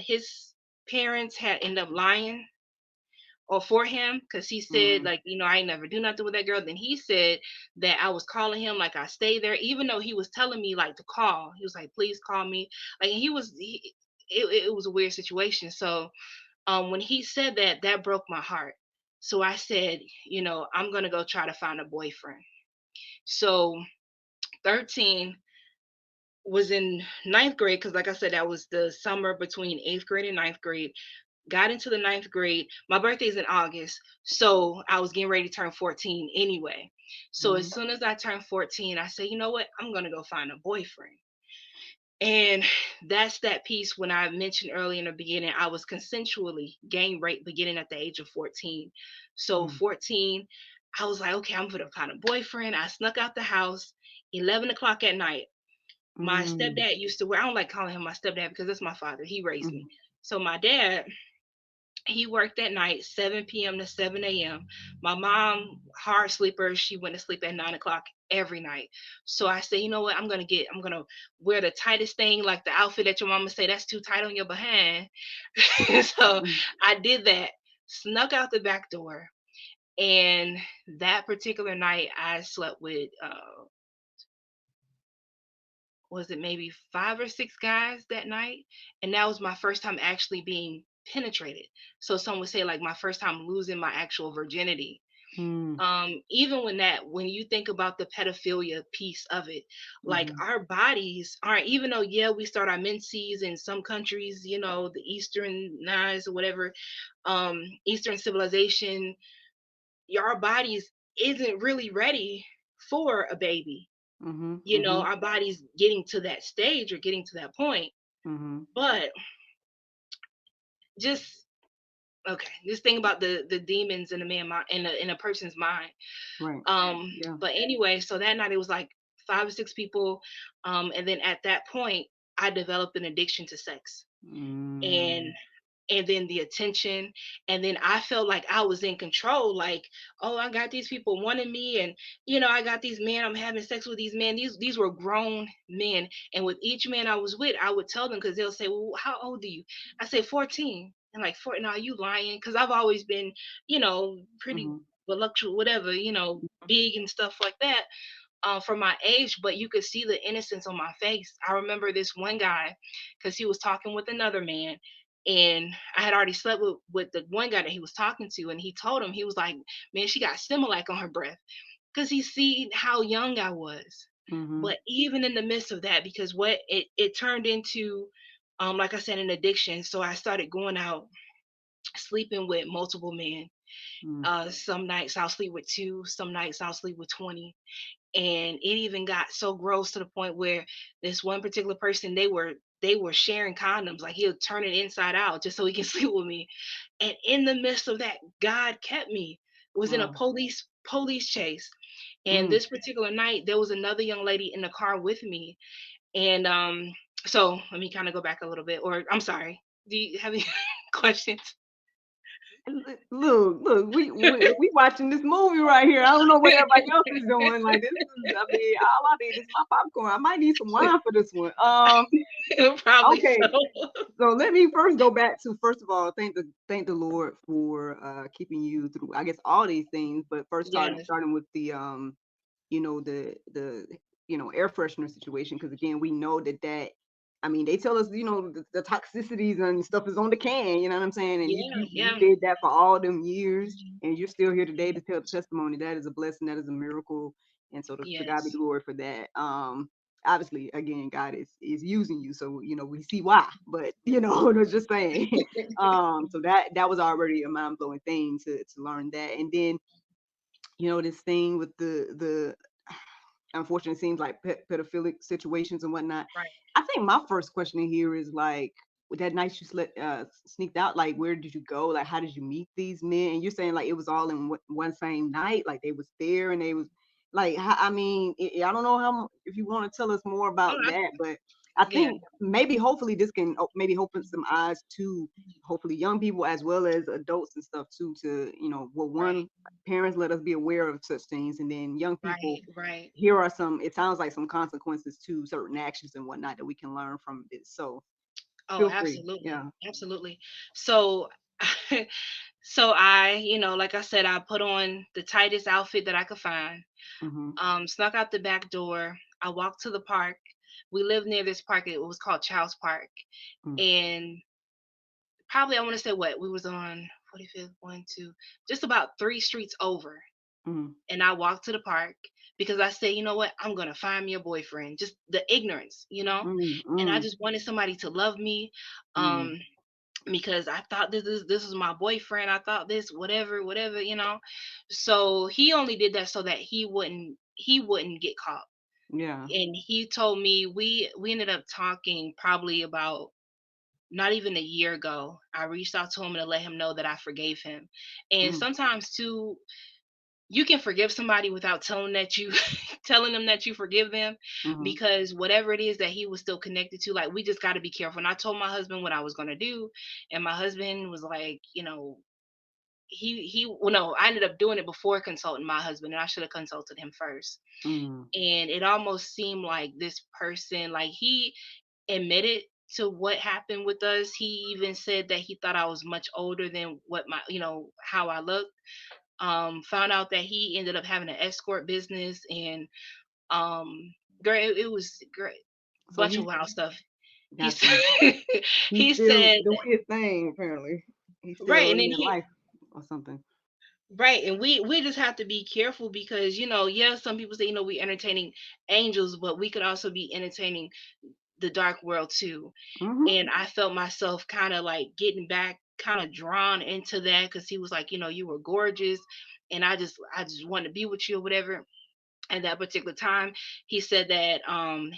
His parents had ended up lying or for him because he said
Mm.
like, I ain't never do nothing with that girl. Then he said that I was calling him like I stay there, even though he was telling me like to call. He was like, please call me. Like it was a weird situation. So when he said that, that broke my heart. So I said, I'm gonna go try to find a boyfriend. So 13 was in ninth grade because, like I said, that was the summer between eighth grade and ninth grade. Got into the ninth grade. My birthday's in August, so I was getting ready to turn 14 anyway. So
Mm-hmm.
as soon as I turned 14, I said, you know what? I'm gonna go find a boyfriend. And that's that piece when I mentioned earlier in the beginning, I was consensually gang raped beginning at the age of 14. So
Mm.
14, I was like, okay, I'm gonna find a boyfriend. I snuck out the house, 11 o'clock at night. My
Mm.
stepdad used to wear, I don't like calling him my stepdad because that's my father. He raised me.
Mm.
So my dad, he worked at night, 7 p.m. to 7 a.m. My mom, hard sleeper, she went to sleep at 9 o'clock every night. So I said, you know what? I'm gonna wear the tightest thing, like the outfit that your mama say that's too tight on your behind. So
Mm.
I did that, snuck out the back door. And that particular night, I slept with was it maybe 5 or 6 guys that night, and that was my first time actually being penetrated. So some would say like my first time losing my actual virginity.
Mm,
Even when you think about the pedophilia piece of it, like
mm-hmm,
our bodies aren't, even though yeah we start our menses in some countries, the eastern nice or whatever, eastern civilization, our bodies isn't really ready for a baby.
mm-hmm, mm-hmm,
Our body's getting to that stage or getting to that point.
mm-hmm.
But just okay, this thing about the demons in a man mind, in a person's mind.
Right. Yeah.
But anyway, so that night it was like 5 or 6 people. And then at that point, I developed an addiction to sex. And
Mm,
then the attention, and then I felt like I was in control, like, oh, I got these people wanting me, and I got these men, I'm having sex with these men, these were grown men, and with each man I was with, I would tell them, because they'll say, well, how old are you? I say 14. And like, 14, no, you lying, because I've always been, pretty
mm-hmm,
voluptuous, whatever, big and stuff like that, for my age, but you could see the innocence on my face. I remember this one guy, because he was talking with another man, and I had already slept with the one guy that he was talking to, and he told him, he was like, man, she got Similac on her breath, because he seen how young I was.
mm-hmm,
But even in the midst of that, because what it turned into, like I said, an addiction. So I started going out, sleeping with multiple men.
mm,
Some nights I'll sleep with two, some nights I'll sleep with 20. And it even got so gross to the point where this one particular person, they were sharing condoms, like he'll turn it inside out just so he can sleep with me. And in the midst of that, God kept me. It was in a
wow.
police chase. And
Mm.
this particular night there was another young lady in the car with me. And so let me kind of go back a little bit, or I'm sorry, do you have any questions?
Look, we watching this movie right here. I don't know what everybody else is doing. Like this is, I mean, all I need is my popcorn. I might need some wine for this one.
Probably
Okay.
so.
So let me first go back to, first of all, thank the Lord for keeping you through, I guess, all these things. But first,
Yes.
starting with the the air freshener situation, because again, we know that I mean, they tell us, the toxicities and stuff is on the can, you know what I'm saying? And
Yeah,
you
yeah.
did that for all them years, and you're still here today to tell the testimony. That is a blessing, that is a miracle, and so to God be
Yes.
the glory for that. Obviously, again, God is using you, so we see why, but that's just saying. So that was already a mind-blowing thing to learn that. And then this thing with the unfortunately seems like pedophilic situations and whatnot.
Right.
I think my first question in here is like, with that night you slept, sneaked out, like where did you go? Like how did you meet these men? And you're saying like it was all in one same night, like they was there and they was like, I mean, I don't know if you want to tell us more
Oh,
about that, but I
yeah.
think maybe hopefully this can maybe open some eyes to hopefully young people as well as adults and stuff too, to well,
Right.
one, parents, let us be aware of such things, and then young people,
Right. Right.
here are some, it sounds like some consequences to certain actions and whatnot that we can learn from this. So
Oh,
feel free.
absolutely.
Yeah.
Absolutely. So so I, like I said, I put on the tightest outfit that I could find.
Mm-hmm.
Snuck out the back door. I walked to the park. We lived near this park. It was called Child's Park. And probably I want to say what we was on 45th, one, two, just about 3 streets over.
Mm-hmm.
And I walked to the park because I said, you know what, I'm gonna find me a boyfriend. Just the ignorance. And I
Mm-hmm.
just wanted somebody to love me,
Mm-hmm.
um, because I thought this was my boyfriend. I thought this, whatever. So he only did that so that he wouldn't get caught.
Yeah.
And he told me, we ended up talking probably about not even a year ago. I reached out to him to let him know that I forgave him. And
Mm-hmm.
sometimes too, you can forgive somebody without telling them that you forgive them,
Mm-hmm.
because whatever it is that he was still connected to, like, we just got to be careful. And I told my husband what I was going to do, and my husband was like, he well, no, I ended up doing it before consulting my husband, and I should have consulted him first.
Mm-hmm.
And it almost seemed like this person, like, he admitted to what happened with us. He even said that he thought I was much older than what my, how I looked. Found out that he ended up having an escort business, and girl, it was great,
So
bunch of
he
wild stuff. He
got
said,
you. He's
he
still
said,
doing his thing, apparently. He's still
right, and then
living
he
life or something.
right, and we just have to be careful because yeah, some people say we entertaining angels, but we could also be entertaining the dark world too.
Hmm.
And I felt myself kind of like getting back, kind of drawn into that because he was like, you were gorgeous, and I just wanted to be with you or whatever. At that particular time, he said that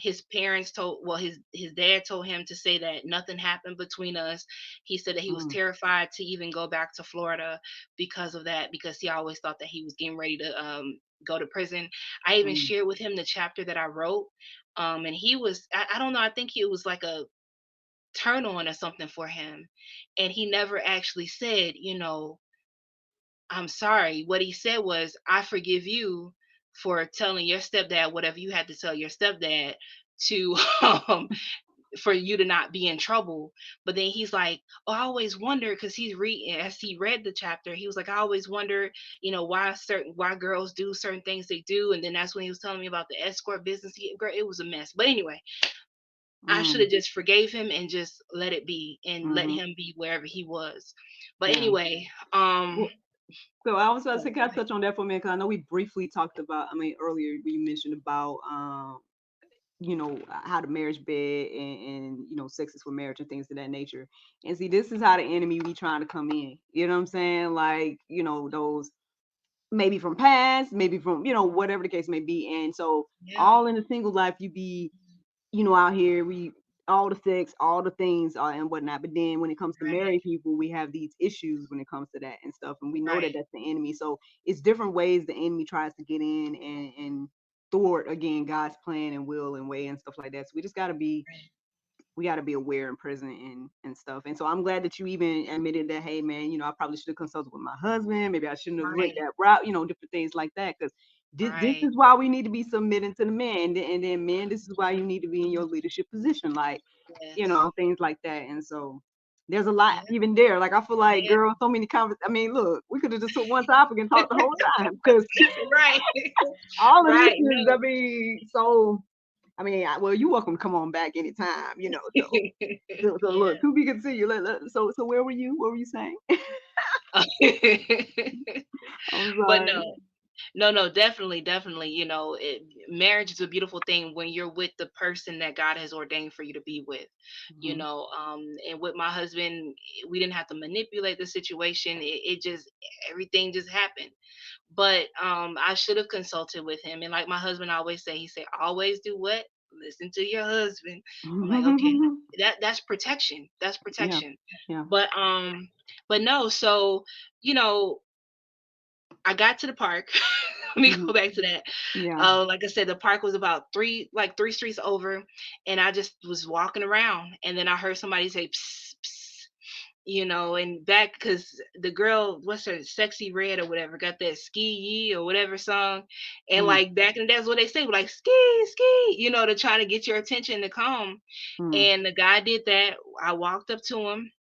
his parents told well his dad told him to say that nothing happened between us. He said that he was
Mm,
terrified to even go back to Florida because of that, because he always thought that he was getting ready to go to prison. I even
mm,
shared with him the chapter that I wrote, and he was I don't know, I think it was like a turn on or something for him, and he never actually said, I'm sorry. What he said was, I forgive you for telling your stepdad whatever you had to tell your stepdad to um for you to not be in trouble. But then he's like, oh, I always wonder, because he's reading, as he read the chapter, he was like, I always wonder, why girls do certain things they do. And then that's when he was telling me about the escort business. Girl, it was a mess. But anyway, I should
mm,
have just forgave him and just let it be and let
hmm.
him be wherever he was. But
Yeah.
anyway,
Well, so I was about to
oh,
say, can I touch on that for a minute? Because I know we briefly talked about, I mean, earlier we mentioned about, how the marriage bed and sex is for marriage and things of that nature. And see, this is how the enemy be trying to come in. You know what I'm saying? Like, those maybe from past, maybe from, whatever the case may be. And so
yeah,
all in a single life, you be out here, we all the sex, all the things, and whatnot. But then when it comes to
right,
married people, we have these issues when it comes to that and stuff, and we know that
right,
that's the enemy. So it's different ways the enemy tries to get in and thwart again God's plan and will and way and stuff like that. So we just gotta be
right,
we got to be aware and present and stuff. And so I'm glad that you even admitted that, hey man, I probably should have consulted with my husband. Maybe I shouldn't have went
right,
that route. Different things like that. Because this
right.
is why we need to be submitting to the man. And then men, this is why you need to be in your leadership position, like
Yes.
things like that. And so there's a lot
Yeah,
even there. Like I feel like,
yeah.
girl, so many convers. I mean, look, we could have just took one topic and talked the whole time because
Right.
all of this
Right.
is, I
No.
mean, so. I mean, well, you're welcome to come on back anytime, so
Yeah.
look, to be continued. So where were you? What were you saying? I'm
But
sorry.
no. No, no, definitely, definitely. Marriage is a beautiful thing when you're with the person that God has ordained for you to be with.
Hmm.
And with my husband, we didn't have to manipulate the situation. It just everything just happened. But I should have consulted with him. And like my husband always say, he said, always do what? Listen to your husband. I'm like, okay, that's protection. That's
Yeah,
protection.
yeah.
But but no, so you know, I got to the park. Let me
Hmm.
go back to that.
Yeah.
Like I said, the park was about three streets over, and I just was walking around, and then I heard somebody say, psst, psst, and back because the girl, what's her, Sexy Red or whatever, got that ski yee or whatever song, and
Mm,
like back in the day, that's what they say, like ski ski, to try to get your attention to come.
mm,
And the guy did that. I walked up to him,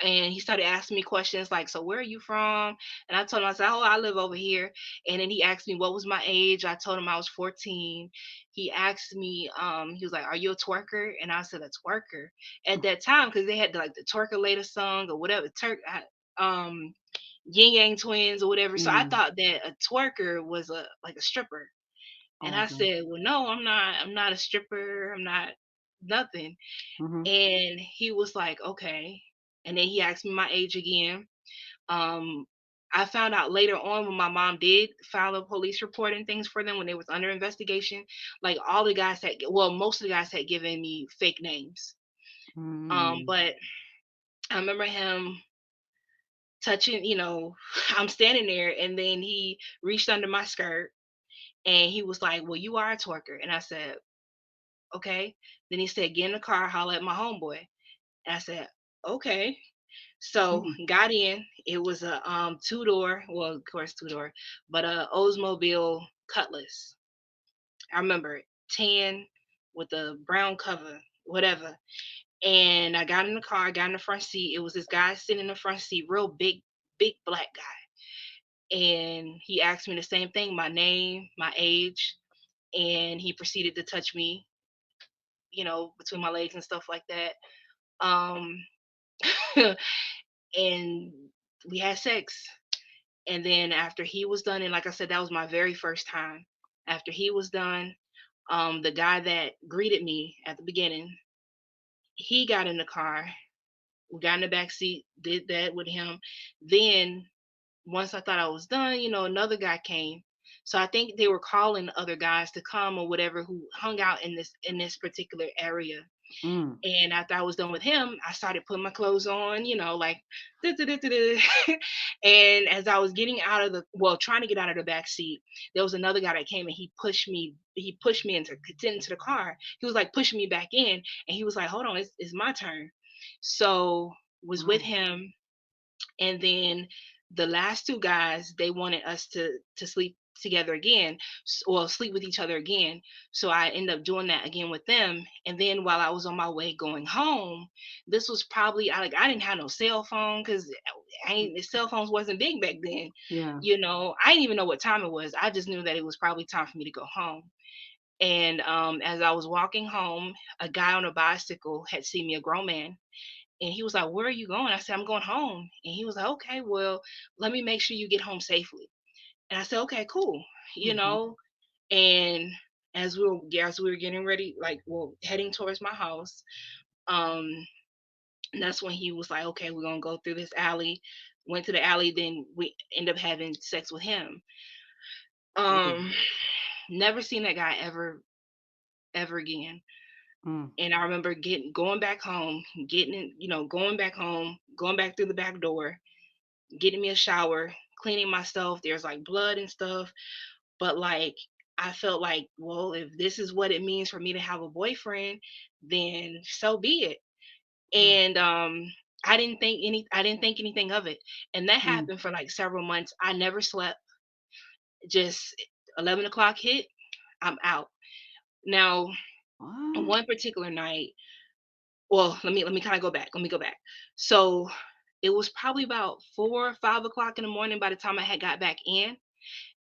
and he started asking me questions like, so where are you from? And I told him, I said, oh, I live over here. And then he asked me what was my age. I told him I was 14. He asked me, he was like, are you a twerker? And I said, a twerker at that time, because they had like the twerkulator song or whatever, yin yang twins or whatever. So I
mm.
thought that a twerker was a stripper. And
Oh,
I
okay.
said, well, no, I'm not a stripper, I'm not nothing.
Hmm.
And he was like, okay. And then he asked me my age again. Um, I found out later on when my mom did file a police report and things for them when they was under investigation, like all the guys had, well, most of the guys had given me fake names.
Mm,
But I remember him touching, I'm standing there, and then he reached under my skirt and he was like, well, you are a twerker. And I said, okay. Then he said, get in the car, holler at my homeboy. And I said, okay. So
mm,
got in. It was a two door, well, of course two door, but a Oldsmobile Cutlass. I remember it, tan with a brown cover, whatever. And I got in the car, got in the front seat. It was this guy sitting in the front seat, real big, big black guy. and he asked me the same thing, my name, my age, and he proceeded to touch me, between my legs and stuff like that. Um, and we had sex. And then after he was done, and like I said, that was my very first time. After he was done, the guy that greeted me at the beginning, he got in the car. We got in the back seat, did that with him. Then once I thought I was done, another guy came. So I think they were calling other guys to come or whatever who hung out in this particular area.
Mm.
And after I was done with him, I started putting my clothes on, like, "Du-du-du-du-du." And as I was getting out of trying to get out of the back seat, there was another guy that came and he pushed me. He pushed me into the car. He was like pushing me back in, and he was like, "Hold on, it's my turn." So was with
Wow.
him, and then the last two guys, they wanted us to sleep together again, or sleep with each other again. So I ended up doing that again with them. And then while I was on my way going home, this was probably, I didn't have no cell phone, because the cell phones wasn't big back then.
Yeah.
I didn't even know what time it was. I just knew that it was probably time for me to go home. And as I was walking home, a guy on a bicycle had seen me, a grown man, and he was like, "Where are you going?" I said, "I'm going home." And he was like, "Okay, well, let me make sure you get home safely." And I said, "Okay, cool." You
Mm-hmm.
know, and as we were getting ready, like, heading towards my house, um, that's when he was like, "Okay, we're gonna go through this alley." Went to the alley, then we end up having sex with him.
Ooh.
Um, Never seen that guy ever again.
Mm.
And I remember going back home, going back through the back door, getting me a shower, cleaning myself. There's like blood and stuff. But like, I felt like, well, if this is what it means for me to have a boyfriend, then so be it.
Wow.
And I didn't think anything of it. And that
Mm.
happened for like several months. I never slept. Just 11 o'clock hit, I'm out. Now,
What?
one particular night, well, let me kind of go back. Let me go back. So it was probably about 4 or 5 o'clock in the morning by the time I had got back in,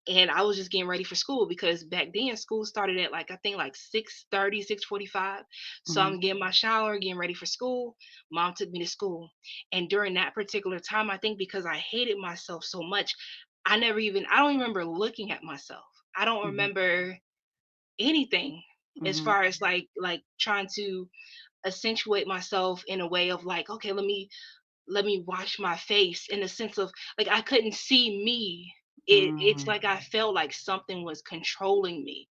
and I was just getting ready for school, because back then school started at, like, I think like 6:30, 6:45. So
Mm-hmm.
I'm getting my shower, getting ready for school. Mom took me to school. And during that particular time, I think because I hated myself so much, I don't remember looking at myself. I don't
Mm-hmm.
remember anything, as
Mm-hmm.
far as like trying to accentuate myself in a way of like, okay, let me wash my face, in the sense of, like, I couldn't see me. It's
Mm.
like I felt like something was controlling me.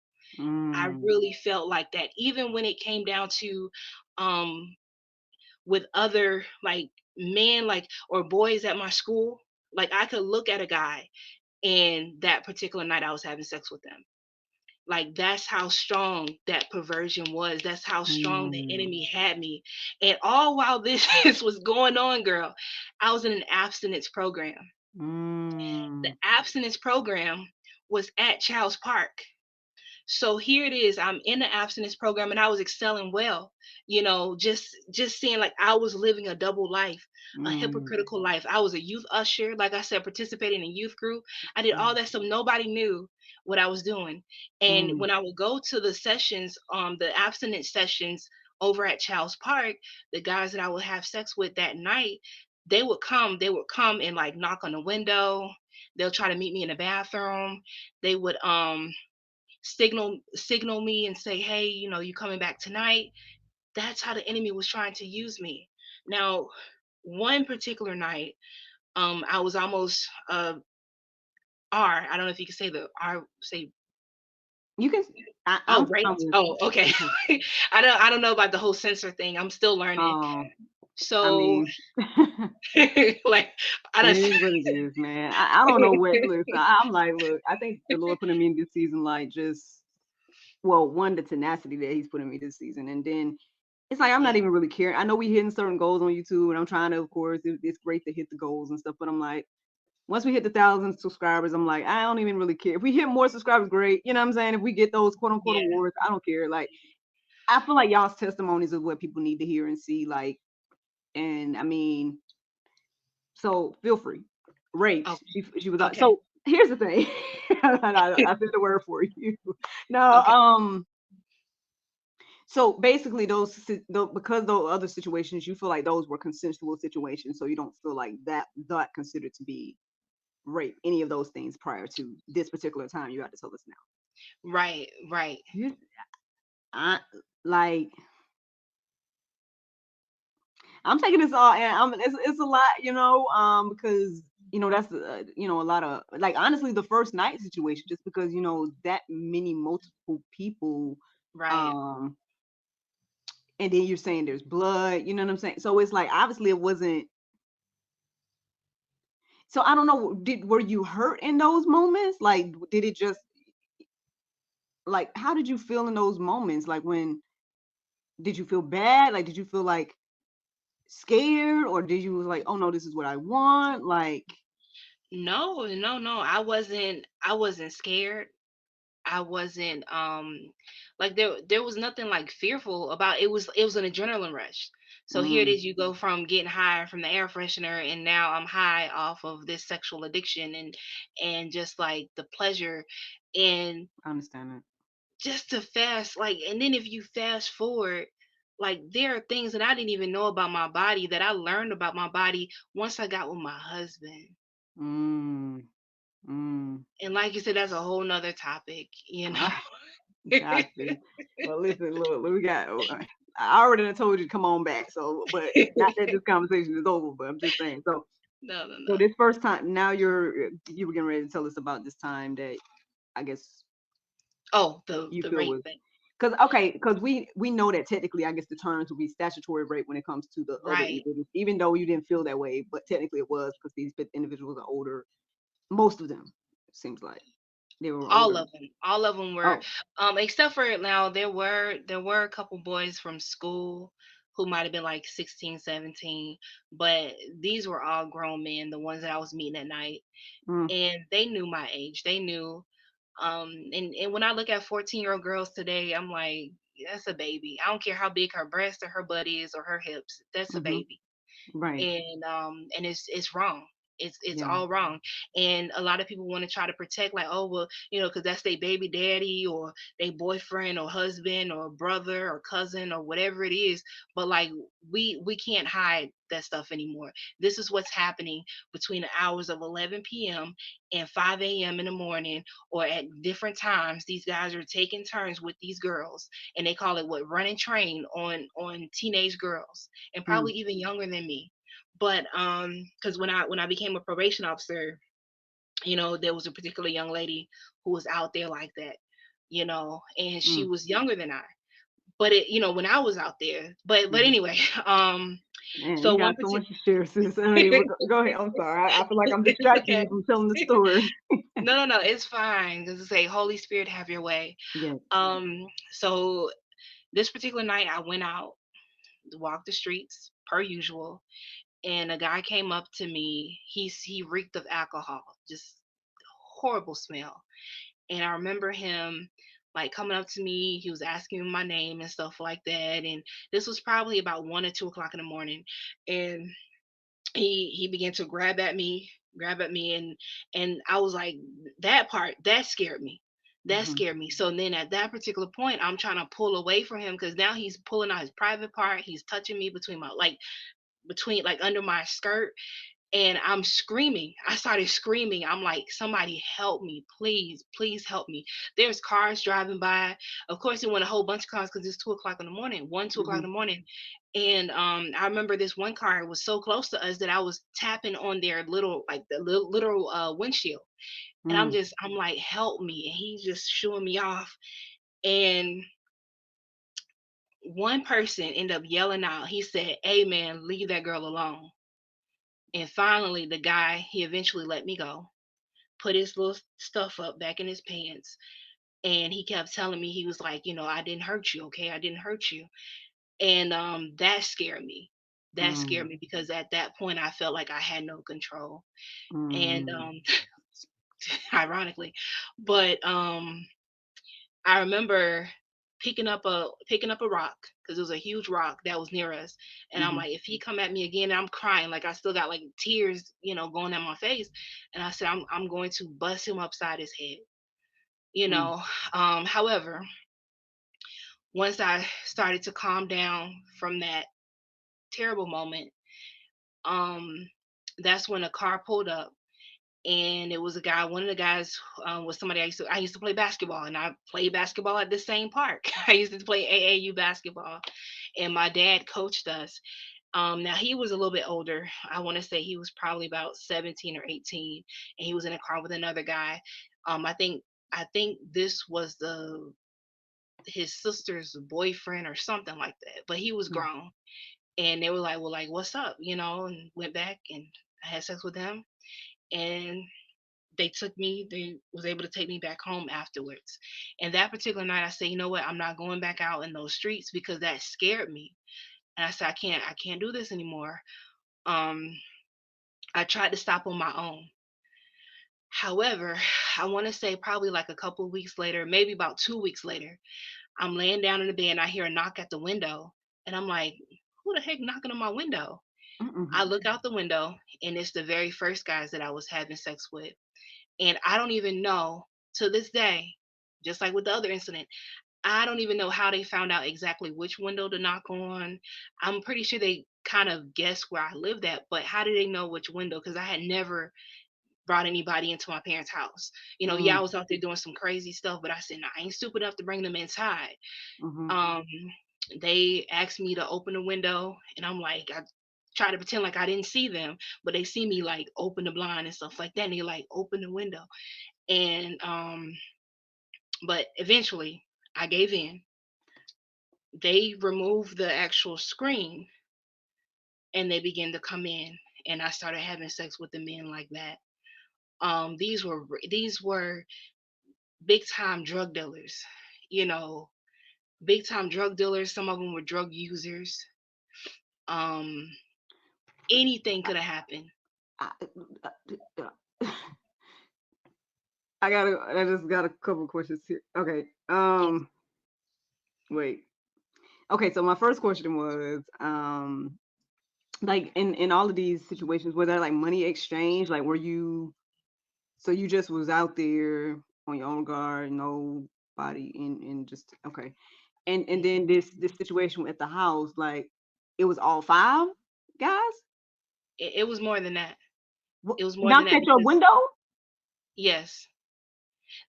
I
Mm.
really felt like that, even when it came down to um with other, like, men, like, or boys at my school. Like, I could look at a guy, and that particular night I was having sex with them. Like, that's how strong that perversion was. That's how strong the
Mm.
enemy had me. And all while this was going on, girl, I was in an abstinence program. The
Mm.
abstinence program was at Child's Park. So here it is, I'm in the abstinence program, and I was excelling well. Just seeing like I was living a double life, a
Mm.
hypocritical life. I was a youth usher, like I said, participating in youth group. I did all that stuff. Nobody knew what I was doing. And
Mm.
when I would go to the sessions, the abstinence sessions over at Child's Park, the guys that I would have sex with that night, they would come and like knock on the window. They'll try to meet me in the bathroom. They would signal me and say, "Hey, you coming back tonight?" That's how the enemy was trying to use me. Now, one particular night, I was almost I don't know if you can say the R, say,
You can.
oh,
I'm
right.
fine with.
Oh, okay.
Mhm.
I don't know about the whole censor thing. I'm still learning.
Oh, I
So
mean,
like, I
it
don't.
is what it is, man. I don't know what. Listen, I'm like, look, I think the Lord put me in this season, like, just, well, one, the tenacity that He's putting me this season, and then it's like I'm
Yeah.
not even really caring. I know we hitting certain goals on YouTube, and I'm trying to, of course, it's great to hit the goals and stuff, but I'm like, once we hit the 1,000 subscribers, I'm like, I don't even really care. If we hit more subscribers, great. You know what I'm saying? If we get those quote unquote
Yeah.
awards, I don't care. Like, I feel like y'all's testimonies is what people need to hear and see. Like, and I mean, so feel free. Raped.
Oh,
She was
okay.
so. here's the thing. I said the word for you. No,
Okay.
so basically because those other situations, you feel like those were consensual situations, so you don't feel like that considered to be rape, any of those things prior to this particular time you got to tell us now.
Right, right,
You, I like I'm taking this all, and it's a lot, because that's a lot of, like, honestly, the first night situation, just because that many multiple people,
right.
um, and then you're saying there's blood, you know what I'm saying? So it's like obviously it wasn't. So I don't know. Were you hurt in those moments? Like, did it just like how did you feel in those moments? Like when did you feel bad? Like did you feel like scared, or did you was like, oh no, this is what I want? Like,
No, no, no. I wasn't scared. I wasn't like there was nothing like fearful about it was an adrenaline rush. So here it
mm,
is, you go from getting high from the air freshener and now I'm high off of this sexual addiction and just like the pleasure and
I understand that.
just to fast like and then if you fast forward like there are things that I didn't even know about my body that I learned about my body once I got with my husband.
Mm, mm.
And like you said, that's a whole nother topic, you know.
Got you. Well, listen, look, we got. I already done told you to come on back. So, but not that this conversation is over. But I'm just saying. So,
No, no,
so
no.
this first time, now you were getting ready to tell us about this time that I guess
Oh, the
you
the
feel
rape
was
thing.
because okay, because we know that technically, I guess the terms would be statutory rape when it comes to the other
Right.
individuals, even though you didn't feel that way, but technically it was because these individuals are older. Most of them seems like they were
All
older.
of them. All of them were
Oh,
except for now there were a couple boys from school who might have been like 16, 17, but these were all grown men, the ones that I was meeting at night,
mm,
and they knew my age. They knew and when I look at 14-year-old girls today, I'm like that's a baby. I don't care how big her breast or her butt is or her hips. That's a
mm-hmm,
baby.
right,
And it's wrong. It's
yeah,
all wrong. And a lot of people want to try to protect like, oh well, because that's their baby daddy or their boyfriend or husband or brother or cousin or whatever it is. But like we can't hide that stuff anymore. This is what's happening between the hours of 11 p.m. and 5 a.m. in the morning, or at different times these guys are taking turns with these girls, and they call it what, running train on teenage girls, and
mm,
probably even younger than me. But because when I became a probation officer, there was a particular young lady who was out there like that, and she
mm.
was younger than I. But when I was out there, but
Mhm.
anyway,
Man,
so
you
one
got so much
particular
to share, sis. I mean, go ahead. I'm sorry. I feel like I'm distracting you from telling the story.
no, no, no, it's fine. Just say, Holy Spirit, have your way.
Yes.
So this particular night, I went out, walked the streets per usual, and a guy came up to me. He reeked of alcohol, just horrible smell. And I remember him like coming up to me. He was asking me my name and stuff like that. And this was probably about 1 or 2 o'clock in the morning. And he began to grab at me, and I was like, that part that scared me. That
Hmm.
scared me. So then at that particular point, I'm trying to pull away from him because now he's pulling out his private part. He's touching me between like under my skirt, and I'm screaming. I started screaming. I'm like, somebody help me, please, please help me. There's cars driving by. Of course, it went a whole bunch of cars because it's 2 o'clock in the morning, 2 o'clock in
Hmm.
the morning. And I remember this one car was so close to us that I was tapping on their little, like the little windshield. And
Mm.
I'm like, help me. And he's just shooing me off. And one person ended up yelling out, he said, hey man, leave that girl alone. And finally, the guy, he eventually let me go, put his little stuff up back in his pants. And he kept telling me, he was like, I didn't hurt you, okay? I didn't hurt you. And that scared me. That scared
Mm.
me because at that point I felt like I had no control. And
Mm.
ironically, but I remember picking up a rock because it was a huge rock that was near us. And I'm
Mm-hmm.
like, if he come at me again, I'm crying, like I still got like tears, going down my face. And I said, I'm going to bust him upside his head, you
Mm.
know. However, once I started to calm down from that terrible moment, um, that's when a car pulled up, and it was a guy. One of the guys was somebody I used to play basketball, and I played basketball at the same park. I used to play AAU basketball, and my dad coached us. Now he was a little bit older. I want to say he was probably about 17 or 18, and he was in a car with another guy. I think this was the his sister's boyfriend or something like that, but he was
Mm.
grown. And they were like, well, like, what's up, and went back, and I had sex with them. And they was able to take me back home afterwards. And that particular night I said, you know what, I'm not going back out in those streets because that scared me. And I said, I can't do this anymore. um I tried to stop on my own. However, I want to say probably like a couple of weeks later, maybe about 2 weeks later, I'm laying down in the bed and I hear a knock at the window. And I'm like, who the heck knocking on my window? I
Mm-mm.
look out the window, and it's the very first guys that I was having sex with. And I don't even know to this day, just like with the other incident, I don't even know how they found out exactly which window to knock on. I'm pretty sure they kind of guessed where I lived at, but how did they know which window? Because I had never brought anybody into my parents' house. Yeah, I
Mm.
was out there doing some crazy stuff, but I said, nah, I ain't stupid enough to bring them inside.
Mm-hmm.
Um, they asked me to open the window, and I'm like, I try to pretend like I didn't see them, but they see me like open the blind and stuff like that. And they like open the window, and but eventually I gave in. They removed the actual screen, and they began to come in, and I started having sex with the men like that. These were big time drug dealers, you know, big time drug dealers. Some of them were drug users. Um, anything could have happened.
I, I just got a couple questions here. Okay.
Yes.
Wait. Okay, so my first question was, like in all of these situations, were there like money exchange? Like, were you so you just was out there on your own guard, nobody in just okay. And then this situation at the house, like it was all five guys?
It was more than that. It was more than
Knocked
that
at your
because
window?
yes,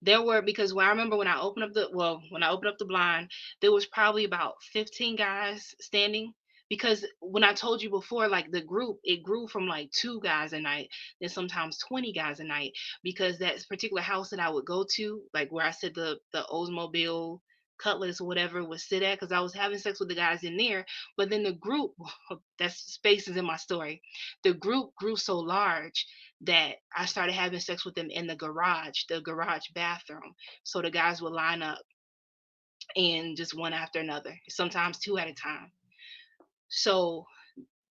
there were, because when I remember when I opened up the blind, there was probably about 15 guys standing. Because when I told you before, like the group, it grew from like 2 guys a night, then sometimes 20 guys a night. Because that particular house that I would go to, like where I said the Oldsmobile Cutlass or whatever would sit at, because I was having sex with the guys in there. But then the group, that's spaces in my story. The group grew so large that I started having sex with them in the garage bathroom. So the guys would line up, and just one after another, sometimes two at a time. So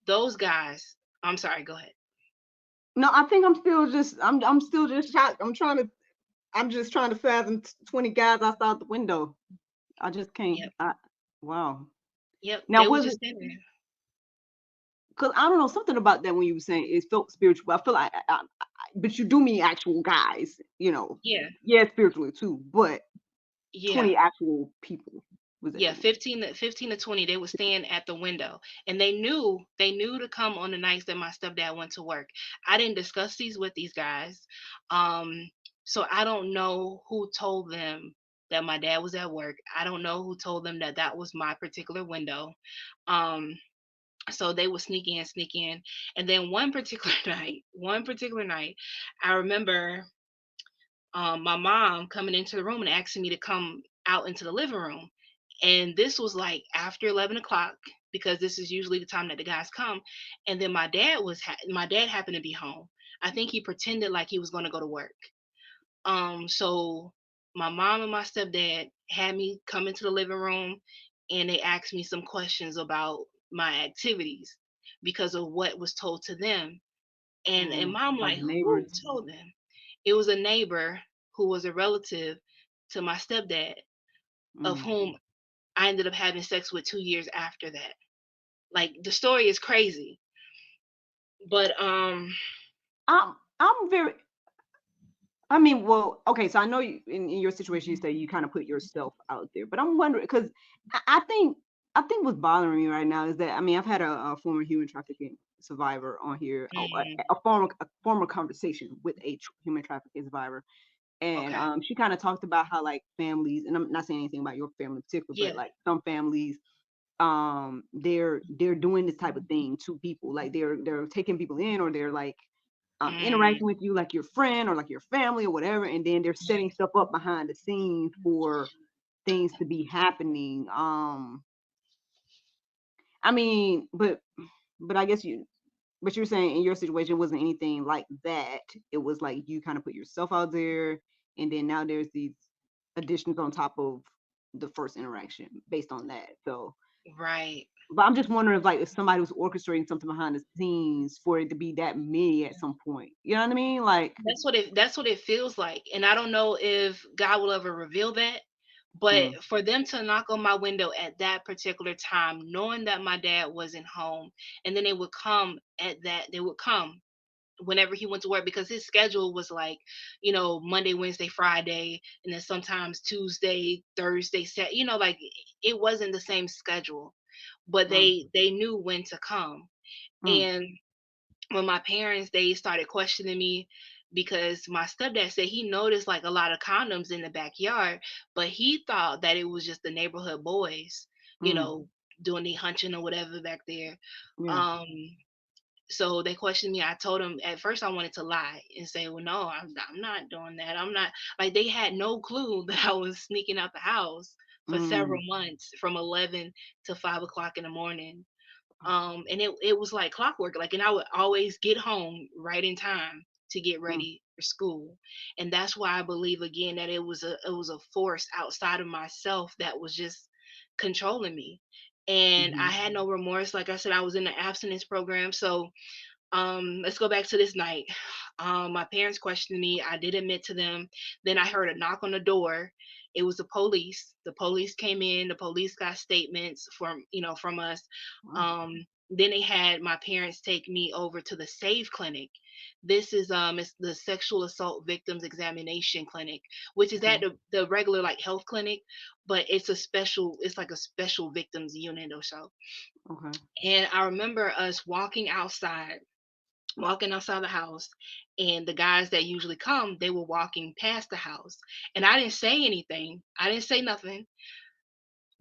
those guys, I'm sorry, go ahead.
No, I think I'm still just shocked. I'm just trying to fathom 20 guys outside the window. I just can't.
Yep,
Wow.
yep.
Now
They was
was it
just standing there.
because I don't know something about that when you were saying it felt spiritual. I feel like, but you do mean actual guys,
Yeah,
yeah, spiritually too, but
yeah.
20 actual people was at
Yeah,
the window.
15 to 20, they would stand at the window, and they knew to come on the nights that my stepdad went to work. I didn't discuss these with these guys. Um, so I don't know who told them that my dad was at work. I don't know who told them that that was my particular window. Um, so they would sneak in. And then one particular night, I remember my mom coming into the room and asking me to come out into the living room. And this was like after 11 o'clock, because this is usually the time that the guys come. And then my dad happened to be home. I think he pretended like he was going to go to work. So my mom and my stepdad had me come into the living room, and they asked me some questions about my activities because of what was told to them. And mom
Like
like, who
neighbors.
told them? It was a neighbor who was a relative to my stepdad, of
Mm,
whom I ended up having sex with 2 years after that. Like the story is crazy, but
I'm very. I mean, well, okay, so I know you in your situation you say you kind of put yourself out there, but I'm wondering because I think what's bothering me right now is that I mean I've had a former human trafficking survivor on here,
mm,
a former conversation with a human trafficking survivor, and
okay,
she kind of talked about how like families, and I'm not saying anything about your family in particular, but
yeah,
like some families, they're doing this type of thing to people, like they're taking people in, or they're like
mm,
interacting with you like your friend or like your family or whatever, and then they're setting stuff up behind the scenes for things to be happening. I mean, but I guess but you're saying in your situation it wasn't anything like that. It was like you kind of put yourself out there, and then now there's these additions on top of the first interaction based on that. So,
right.
but I'm just wondering if like if somebody was orchestrating something behind the scenes for it to be that many at some point. You know what I mean? Like,
That's what it feels like, and I don't know if God will ever reveal that. But
mm,
for them to knock on my window at that particular time, knowing that my dad wasn't home, and then they would come whenever he went to work, because his schedule was like, Monday, Wednesday, Friday, and then sometimes Tuesday, Thursday, like it wasn't the same schedule, but
mm,
they knew when to come.
mm,
And when my parents, they started questioning me, because my stepdad said he noticed like a lot of condoms in the backyard, but he thought that it was just the neighborhood boys, you
mm,
know, doing the hunching or whatever back there.
yeah.
Um, so they questioned me. I told them at first I wanted to lie and say, well, no, I'm not doing that. I'm not. Like, they had no clue that I was sneaking out the house for several
Mm,
months from 11 to 5 o'clock in the morning. And it was like clockwork, like, and I would always get home right in time to get
mm,
ready for school. And that's why I believe again that it was a force outside of myself that was just controlling me. And I
mhm,
had no remorse. Like I said, I was in the abstinence program. So let's go back to this night. My parents questioned me. I did admit to them. Then I heard a knock on the door. It was the police. The police came in. The police got statements from us.
mm,
um then they had my parents take me over to the save clinic. This is it's the sexual assault victims examination clinic, which is at
okay,
the regular like health clinic, but it's like a special victims unit or so.
okay,
And I remember us walking outside the house, and the guys that usually come, they were walking past the house, and I didn't say anything. I didn't say nothing,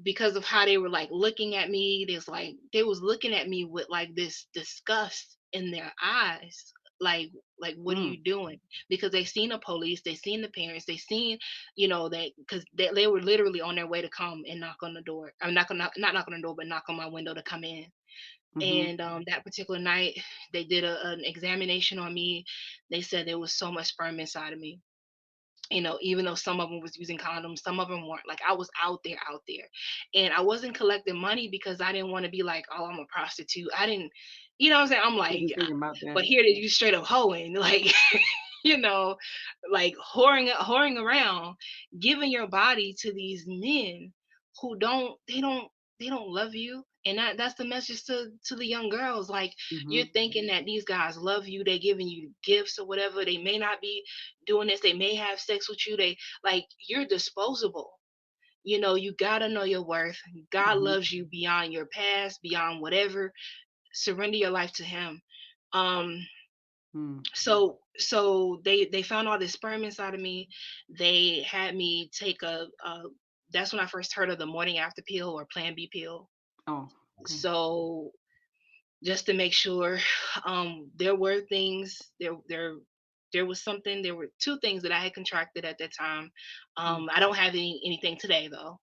because of how they were like looking at me. There's like they was looking at me with like this disgust in their eyes, like what are
mm,
you doing? Because they seen the police, they seen the parents, they seen, that, because they were literally on their way to come and knock on the door. I'm not gonna not knock on the door, but knock on my window to come in.
mhm,
And that particular night, they did an examination on me. They said there was so much sperm inside of me. Even though some of them was using condoms, some of them weren't. Like, I was out there, and I wasn't collecting money because I didn't want to be like, oh, I'm a prostitute. I didn't, what I'm saying. I'm like,
wasn't thinking about
but
that.
here they you straight up hoeing, like, you know, like whoring around, giving your body to these men who they don't love you. And that's the message to the young girls. Like, you're
Mhm,
thinking that these guys love you, they giving you gifts or whatever. They may not be doing this, they may have sex with you. They like you're disposable. You gotta know your worth. God
mhm,
loves you beyond your past, beyond whatever. Surrender your life to Him. Um,
mm,
so they found all this sperm inside of me. They had me take a that's when I first heard of the morning after pill, or Plan B pill.
oh, okay,
So, just to make sure, there were things there was something there were two things that I had contracted at that time.
mm,
I don't have anything today though.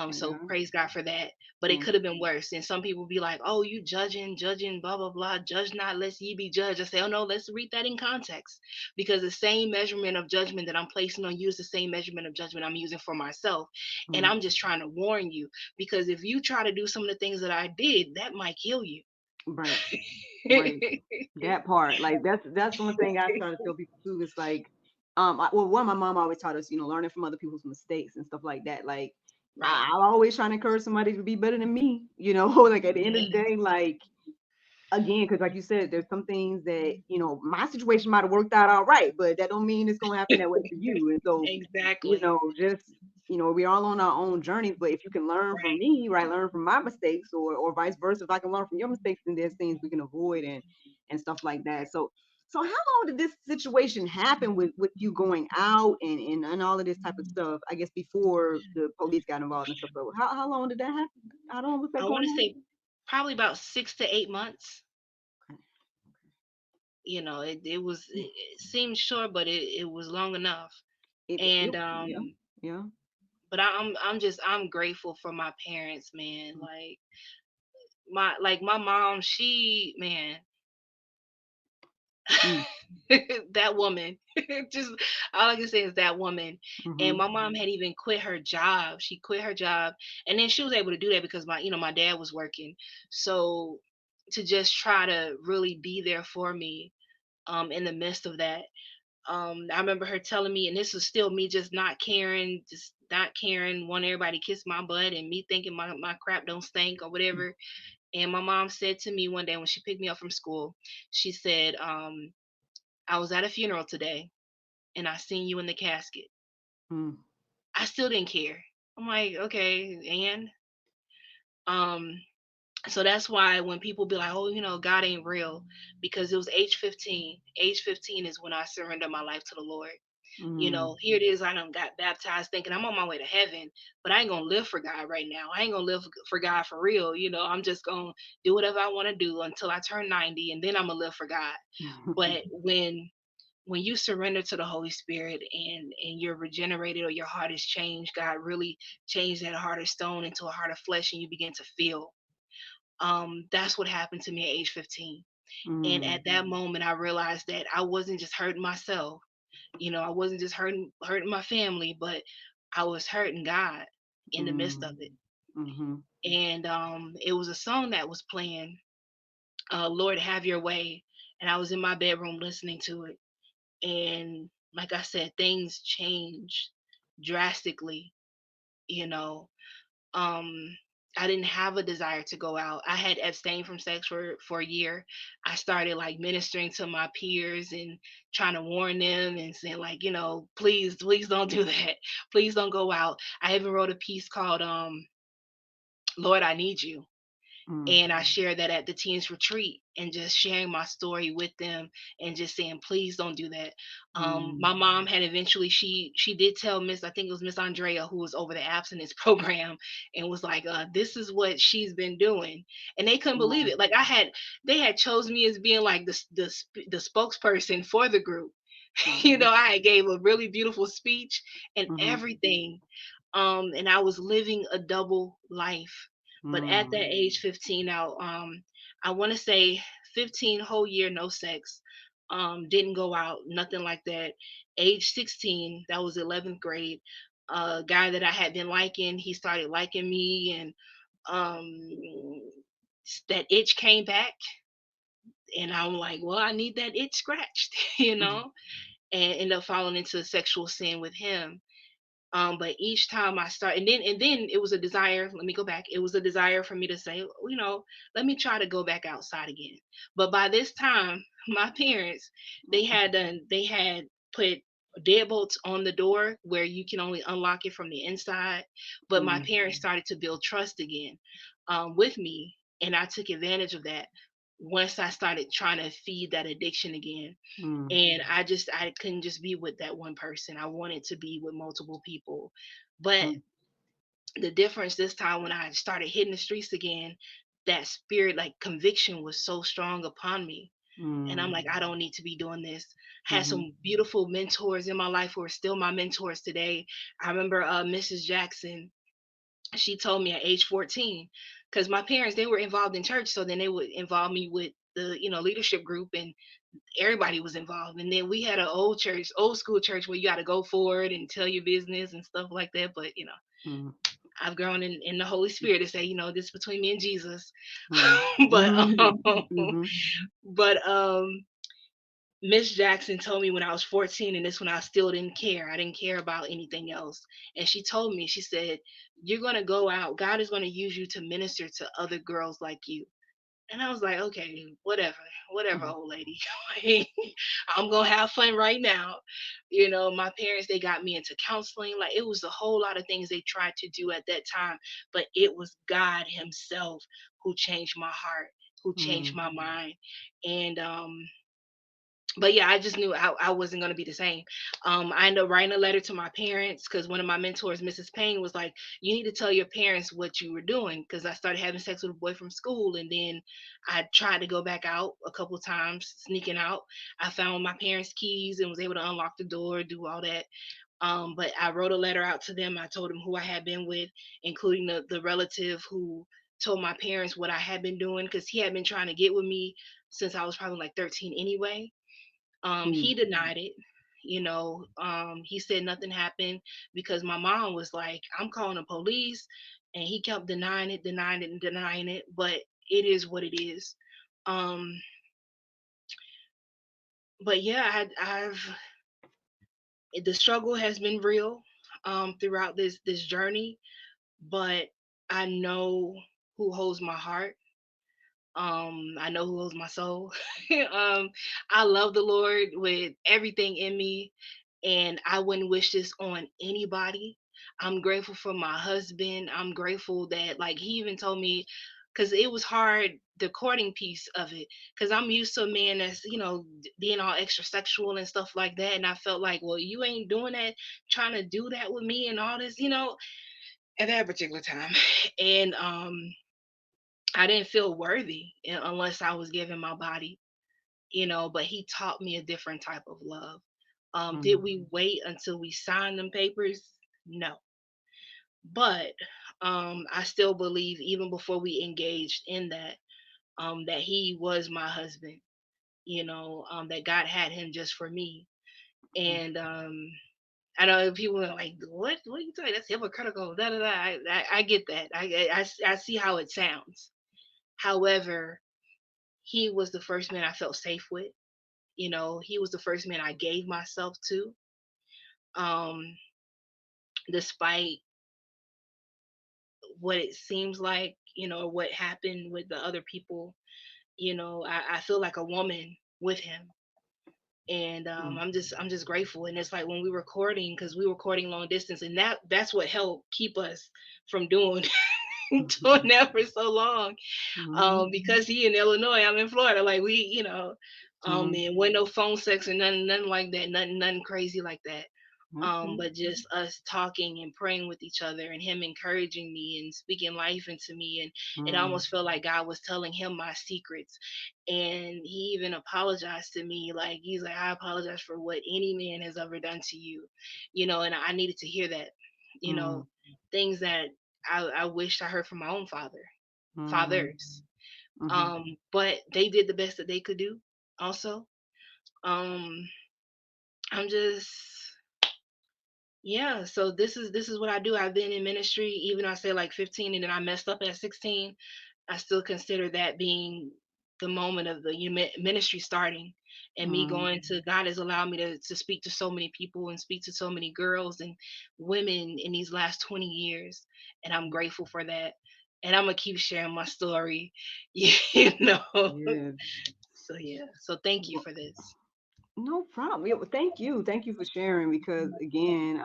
thank
So
God.
praise God for that. But it
Mm,
could have been worse. And some people be like, "Oh, you judging, blah blah blah. Judge not, lest ye be judged." I say, "Oh no, let's read that in context, because the same measurement of judgment that I'm placing on you is the same measurement of judgment I'm using for myself." And
mm,
I'm just trying to warn you, because if you try to do some of the things that I did, that might kill you.
right, right. That part, like that's one thing I try to tell people too. It's like, well, one, my mom always taught us, learning from other people's mistakes and stuff like that. Like,
Right.
I'm always trying to encourage somebody to be better than me. Like at the end of the
Yeah.
day, like again, because like you said, there's some things that my situation might have worked out all right, but that don't mean it's gonna happen that way for you. And so,
Exactly.
just we're all on our own journeys. But if you can learn from
Right.
me, right, learn from my mistakes, or vice versa, if I can learn from your mistakes, then there's things we can avoid and stuff like that. So how long did this situation happen with you going out and all of this type of stuff? I guess before the police got involved and stuff. So how long did that happen? How long was that
I
going
want to
on?
say probably about 6 to 8 months.
Okay.
It was it seemed short, but it was long enough.
It
And
yeah, yeah.
but I'm grateful for my parents, man. Like my mom, she man,
Mm,
that woman. Just all I can say is that woman. And
mhm,
my mom had even quit her job. She quit her job, and then she was able to do that because my dad was working. So to just try to really be there for me in the midst of that. I remember her telling me, and this was still me just not caring, want everybody to kiss my butt, and me thinking my crap don't stink or
mm,
whatever. And my mom said to me one day when she picked me up from school, she said, I was at a funeral today and I seen you in the casket.
mm,
I still didn't care. I'm like, okay, and um, so that's why when people be like, oh, God ain't real, because it was age 15. Age 15 is when I surrendered my life to the Lord.
mm,
Here it is. I done got baptized thinking I'm on my way to heaven, but I ain't gonna live for God right now. I ain't gonna live for God for real. I'm just gonna do whatever I want to do until I turn 90, and then I'm gonna live for God. But when you surrender to the Holy Spirit and you're regenerated or your heart is changed, God really changed that heart of stone into a heart of flesh, and you begin to feel. That's what happened to me at age 15. And
mm,
at that moment, I realized that I wasn't just hurting myself. I wasn't just hurting my family, but I was hurting God in the midst of
mm,
it.
mhm,
And it was a song that was playing, Lord Have Your Way, and I was in my bedroom listening to it. And like I said, things changed drastically, you know. Um I didn't have a desire to go out. I had abstained from sex for a year. I started like ministering to my peers and trying to warn them and saying like, please don't do that. Please don't go out. I even wrote a piece called Lord, I Need You,
mm,
and I shared that at the teens retreat and just sharing my story with them and just saying, please don't do that.
mm,
My mom had eventually she did tell I think it was Miss Andrea who was over the abstinence program, and was like, this is what she's been doing, and they couldn't believe
wow,
it. Like they had chosen me as being like the spokesperson for the group.
mhm,
I gave a really beautiful speech and
mhm,
everything, and I was living a double life. But at
mm,
that age 15 now, I want to say 15 whole year no sex, didn't go out, nothing like that. Age 16, that was 11th grade, a guy that I had been liking, he started liking me, and um that itch came back, and I'm like, well, I need that itch scratched,
mhm,
and end up falling into sexual sin with him. But each time I start, and then it was a desire. Let me go back. It was a desire for me to say, let me try to go back outside again. But by this time, my parents, they had put deadbolts on the door where you can only unlock it from the inside. But my
mm,
parents started to build trust again, with me, and I took advantage of that once I started trying to feed that addiction again.
mm,
And I couldn't just be with that one person. I wanted to be with multiple people. But
mm,
the difference this time, when I started hitting the streets again, that spirit, like conviction, was so strong upon me. And I'm
mm,
like, I don't need to be doing this. Had
mhm,
some beautiful mentors in my life who are still my mentors today. I remember Mrs. Jackson. She told me at age 14, because my parents, they were involved in church, so then they would involve me with the leadership group, and everybody was involved. And then we had an old school church, where you got to go forward and tell your business and stuff like that. But
mm,
I've grown in the Holy Spirit to say, this is between me and Jesus.
mm,
but
mhm,
um,
mhm,
but Miss Jackson told me when I was 14, and this when I still didn't care. I didn't care about anything else. And she told me, she said, "You're gonna go out. God is gonna use you to minister to other girls like you." And I was like, okay, whatever, whatever,
Mhm.
old lady. Like, I'm gonna have fun right now. You know, my parents, they got me into counseling. Like, it was a whole lot of things they tried to do at that time, but it was God Himself who changed my heart, who changed
Mhm.
my mind. And but yeah, I just knew I wasn't going to be the same. I ended up writing a letter to my parents because one of my mentors, Mrs. Payne, was like, "You need to tell your parents what you were doing." Because I started having sex with a boy from school, and then I tried to go back out a couple of times, sneaking out. I found my parents' keys and was able to unlock the door, do all that. But I wrote a letter out to them. I told them who I had been with, including the relative who told my parents what I had been doing because he had been trying to get with me since I was probably like 13 anyway.
Mm.
He denied it. He said nothing happened because my mom was like, "I'm calling the police," and he kept denying it, denying it, and denying it. But it is what it is. Um, but yeah, the struggle has been real throughout this journey, but I know who holds my heart. I know who holds my soul. um, I love the Lord with everything in me, and I wouldn't wish this on anybody. I'm grateful for my husband. I'm grateful that, like, he even told me, because it was hard, the courting piece of it, because I'm used to a man that's, being all extra sexual and stuff like that. And I felt like, well, you ain't doing that, trying to do that with me and all this, at that particular time. And I didn't feel worthy unless I was giving my body, but he taught me a different type of love. Did
Mhm.
we wait until we signed them papers? No. But I still believe, even before we engaged in that, that he was my husband, that God had him just for me.
Mhm.
And I know people are like, what are you talking? That's hypocritical. Da, da, da. I get that. I see how it sounds. However, he was the first man I felt safe with. He was the first man I gave myself to. Um, Despite what it seems like, what happened with the other people, I feel like a woman with him. And
Mhm.
I'm just grateful. And it's like when we were courting, because we were courting long distance, and that's what helped keep us from doing doing that for so long.
Mhm.
Because he in Illinois, I'm in Florida. Like, we,
Mhm.
and wasn't no phone sex or nothing like that, nothing crazy like that.
Okay.
But just us talking and praying with each other, and him encouraging me and speaking life into me. And it
Mhm.
almost felt like God was telling him my secrets. And he even apologized to me. Like, he's like, "I apologize for what any man has ever done to you," and I needed to hear that, you
Mhm.
know, things that I wished I heard from my own
Mhm.
fathers.
Mhm.
But they did the best that they could do also. Um, I'm just, yeah, so this is what I do. I've been in ministry, even though I say like 15 and then I messed up at 16. I still consider that being the moment of the ministry starting, and me
Mhm.
going to God has allowed me to speak to so many people and speak to so many girls and women in these last 20 years. And I'm grateful for that. And I'm gonna keep sharing my story, you know.
Yeah.
So yeah. So thank you
Well,
for this.
no problem. Yeah, well, thank you. Thank you for sharing because again,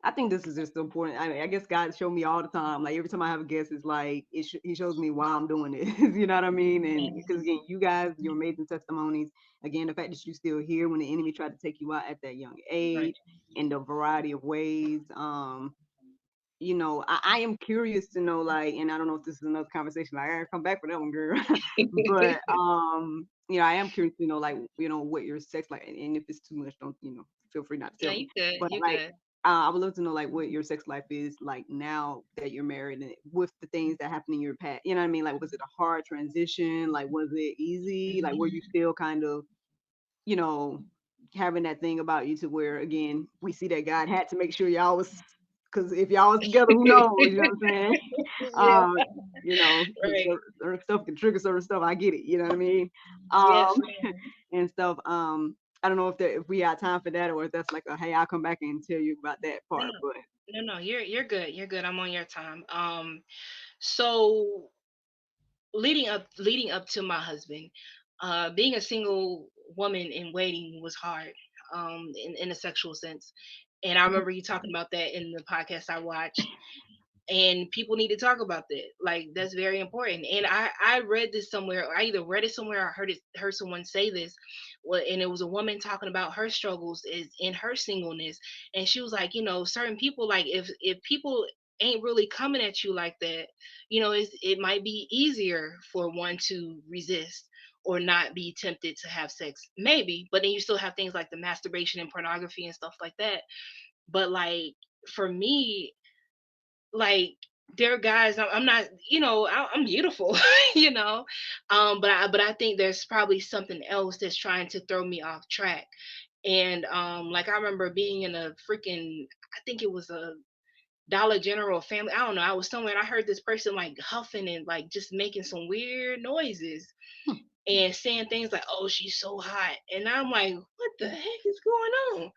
I think this is just so important. I guess God showed me all the time. Like every time I have a guest, it's like He shows me why I'm doing this. You know what I mean? And because
Yes.
again, you guys, your amazing testimonies. Again, the fact that you're still here when the enemy tried to take you out at that young
Right.
age, in the variety of ways. I am curious to know, like, and I don't know if this is another conversation. Like, I gotta come back for that one, girl. But I am curious to know, like, what your sex like, and if it's too much, don't feel free not to
No,
tell
you
me.
good.
But
You
like,
good.
I would love to know, like, what your sex life is like now that you're married, and with the things that happened in your past. You know what I mean? Like, was it a hard transition? Like, was it easy? Like, were you still kind of, you know, having that thing about you to where again we see that God had to make sure y'all was Because if y'all was together, who knows? You know what I'm saying?
Yeah,
Um, you know, 'cause
right.
certain stuff can trigger certain stuff. I get it. You know what I mean?
Yes,
Um,
ma'am.
and stuff. I don't know if we got time for that or if that's like a hey, I'll come back and tell you about that
No,
part. But
no. You're good. You're good. I'm on your time. So leading up to my husband, being a single woman in waiting was hard, in a sexual sense. And I remember you talking about that in the podcast I watched, and people need to talk about that. Like, that's very important. And I read this somewhere, or I either read it somewhere or heard someone say this. Well, and it was a woman talking about her struggles is in her singleness. And she was like, certain people, like, if people ain't really coming at you like that, it might be easier for one to resist or not be tempted to have sex, maybe. But then you still have things like the masturbation and pornography and stuff like that. But like, for me, like, there are guys, I'm not, I'm beautiful, you know, but I think there's probably something else that's trying to throw me off track. And like, I remember being in a freaking, I think it was a Dollar General family, I don't know, I was somewhere and I heard this person like huffing and like just making some weird noises and saying things like, "Oh, she's so hot," and I'm like, what the heck is going on?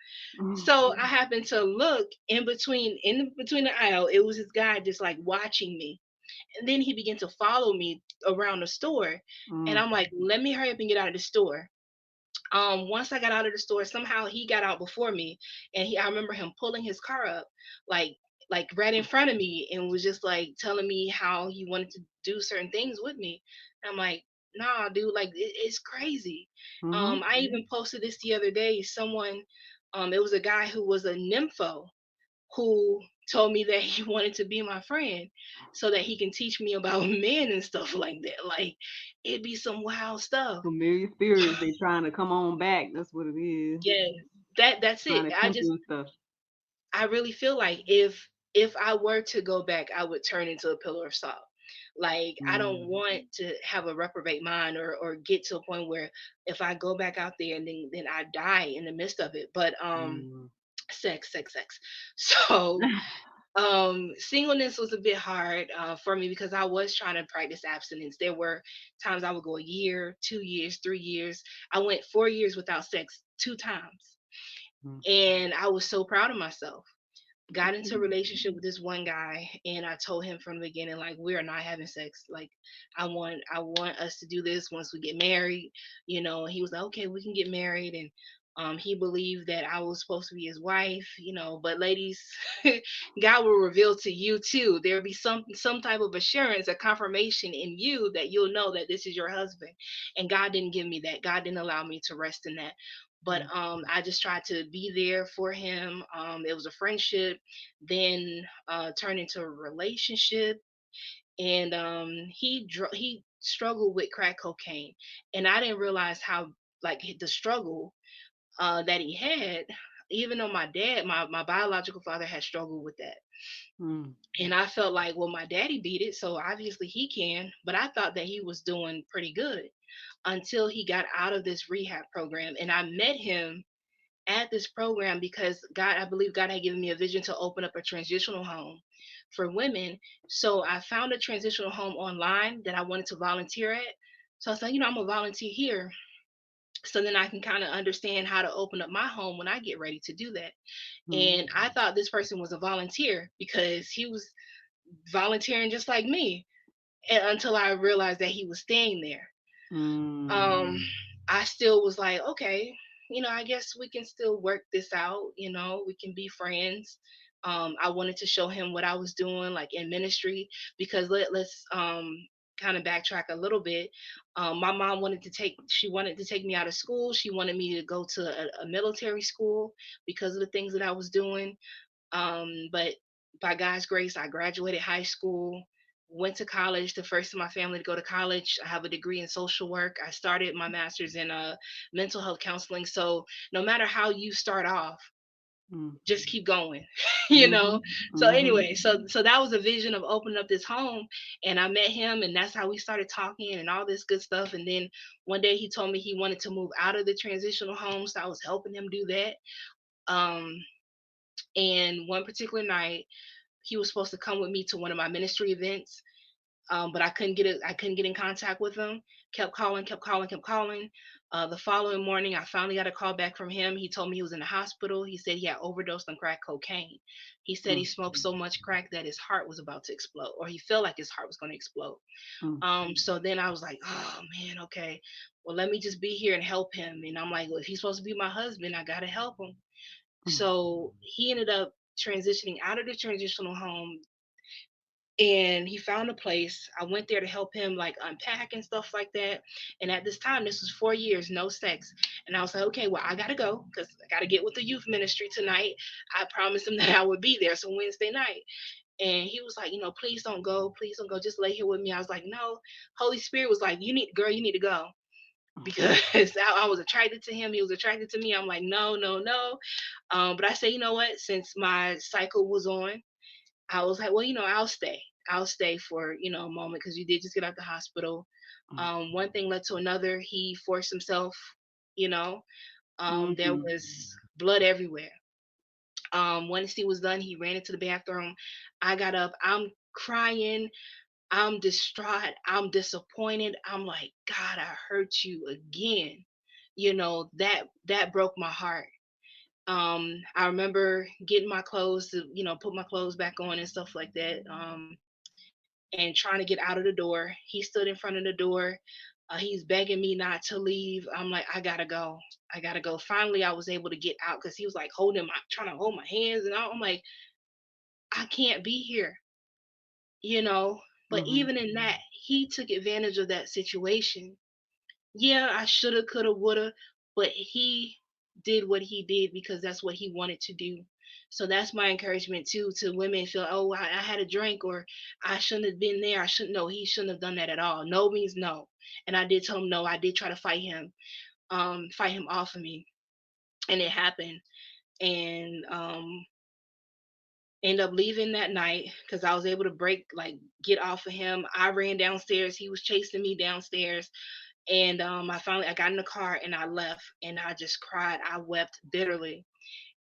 So I happened to look in between the aisle. It was this guy just like watching me. And then he began to follow me around the store. And
mm,
I'm like, let me hurry up and get out of the store. Once I got out of the store, somehow he got out before me. And I remember him pulling his car up, like right in front of me, and was just like telling me how he wanted to do certain things with me. And I'm like, nah, dude, like, it's crazy.
mm-hmm.
I even posted this the other day. Someone, it was a guy who was a nympho who told me that he wanted to be my friend so that he can teach me about men and stuff like that. Like, it'd be some wild stuff.
Familiar spirits. They trying to come on back. That's what it is.
Yeah, that's
Trying
it.
to
I
tempt you
just
and stuff.
I really feel like if I were to go back, I would turn into a pillar of salt. Like, I don't
Mm,
want to have a reprobate mind, or get to a point where if I go back out there and then I die in the midst of it. But
mm,
sex. So singleness was a bit hard for me because I was trying to practice abstinence. There were times I would go a year, 2 years, 3 years. I went 4 years without sex 2 times,
mm.
and I was so proud of myself. Got into a relationship with this one guy, and I told him from the beginning, like, we are not having sex. Like, I want us to do this once we get married. And he was like, okay, we can get married. And he believed that I was supposed to be his wife. But ladies, God will reveal to you too. There'll be some type of assurance, a confirmation in you that you'll know that this is your husband. And God didn't give me that. God didn't allow me to rest in that. But
Mm,
I just tried to be there for him. It was a friendship, then turned into a relationship. And he struggled with crack cocaine, and I didn't realize how, like, the struggle that he had, even though my dad, my biological father, had struggled with that.
mm,
And I felt like, well, my daddy beat it, so obviously he can. But I thought that he was doing pretty good until he got out of this rehab program. And I met him at this program because I believe God had given me a vision to open up a transitional home for women. So I found a transitional home online that I wanted to volunteer at. So I said, I'm a volunteer here. So then I can kind of understand how to open up my home when I get ready to do that.
mm,
And I thought this person was a volunteer because he was volunteering just like me, until I realized that he was staying there.
mm,
um I still was like, okay, I guess we can still work this out, we can be friends. I wanted to show him what I was doing, like, in ministry, because let's kind of backtrack a little bit. My mom wanted to take me out of school. She wanted me to go to a military school because of the things that I was doing. But by God's grace, I graduated high school, went to college, the first in my family to go to college. I have a degree in social work. I started my master's in mental health counseling. So no matter how you start off,
mm,
just keep going,
mhm,
So
mhm,
anyway, so that was a vision of opening up this home, and I met him, and that's how we started talking and all this good stuff. And then one day he told me he wanted to move out of the transitional home, so I was helping him do that. Um, And one particular night, he was supposed to come with me to one of my ministry events, but I couldn't get in contact with him. Kept calling, kept calling, kept calling. The following morning, I finally got a call back from him. He told me he was in the hospital. He said he had overdosed on crack cocaine. He said he
Mm,
smoked so much crack that his heart was about to explode, or he felt like his heart was going to explode.
mm,
So then I was like, oh man, okay. Well, let me just be here and help him. And I'm like, well, if he's supposed to be my husband, I gotta help him.
mm,
So he ended up transitioning out of the transitional home, and he found a place. I went there to help him like unpack and stuff like that. And at this time, this was 4 years, no sex. And I was like, okay, well, I gotta go because I gotta get with the youth ministry tonight. I promised him that I would be there. So Wednesday night. And he was like, please don't go. Please don't go. Just lay here with me. I was like, no. Holy Spirit was like, girl, you need to go. Because I was attracted to him. He was attracted to me. I'm like, no, no, no. But I said, you know what? Since my cycle was on, I was like, well, I'll stay. I'll stay for, a moment because you did just get out the hospital.
mm,
One thing led to another. He forced himself, you know, there
mhm,
was blood everywhere. Once he was done, he ran into the bathroom. I got up. I'm crying. I'm distraught. I'm disappointed. I'm like, God, I hurt you again. That broke my heart. I remember getting my clothes to, put my clothes back on and stuff like that. And trying to get out of the door. He stood in front of the door. He's begging me not to leave. I'm like, I gotta go. I gotta go. Finally, I was able to get out because he was like trying to hold my hands, and I'm like, I can't be here, you know. But
mhm,
even in that, he took advantage of that situation. Yeah, I shoulda, coulda, woulda, but he did what he did because that's what he wanted to do. So that's my encouragement too to women. Feel, oh, I had a drink, or I shouldn't have been there. I shouldn't. No, he shouldn't have done that at all. No means no. And I did tell him no. I did try to fight him off of me, and it happened. And end up leaving that night because I was able to get off of him. I ran downstairs. He was chasing me downstairs. And I got in the car and I left, and I just cried. I wept bitterly.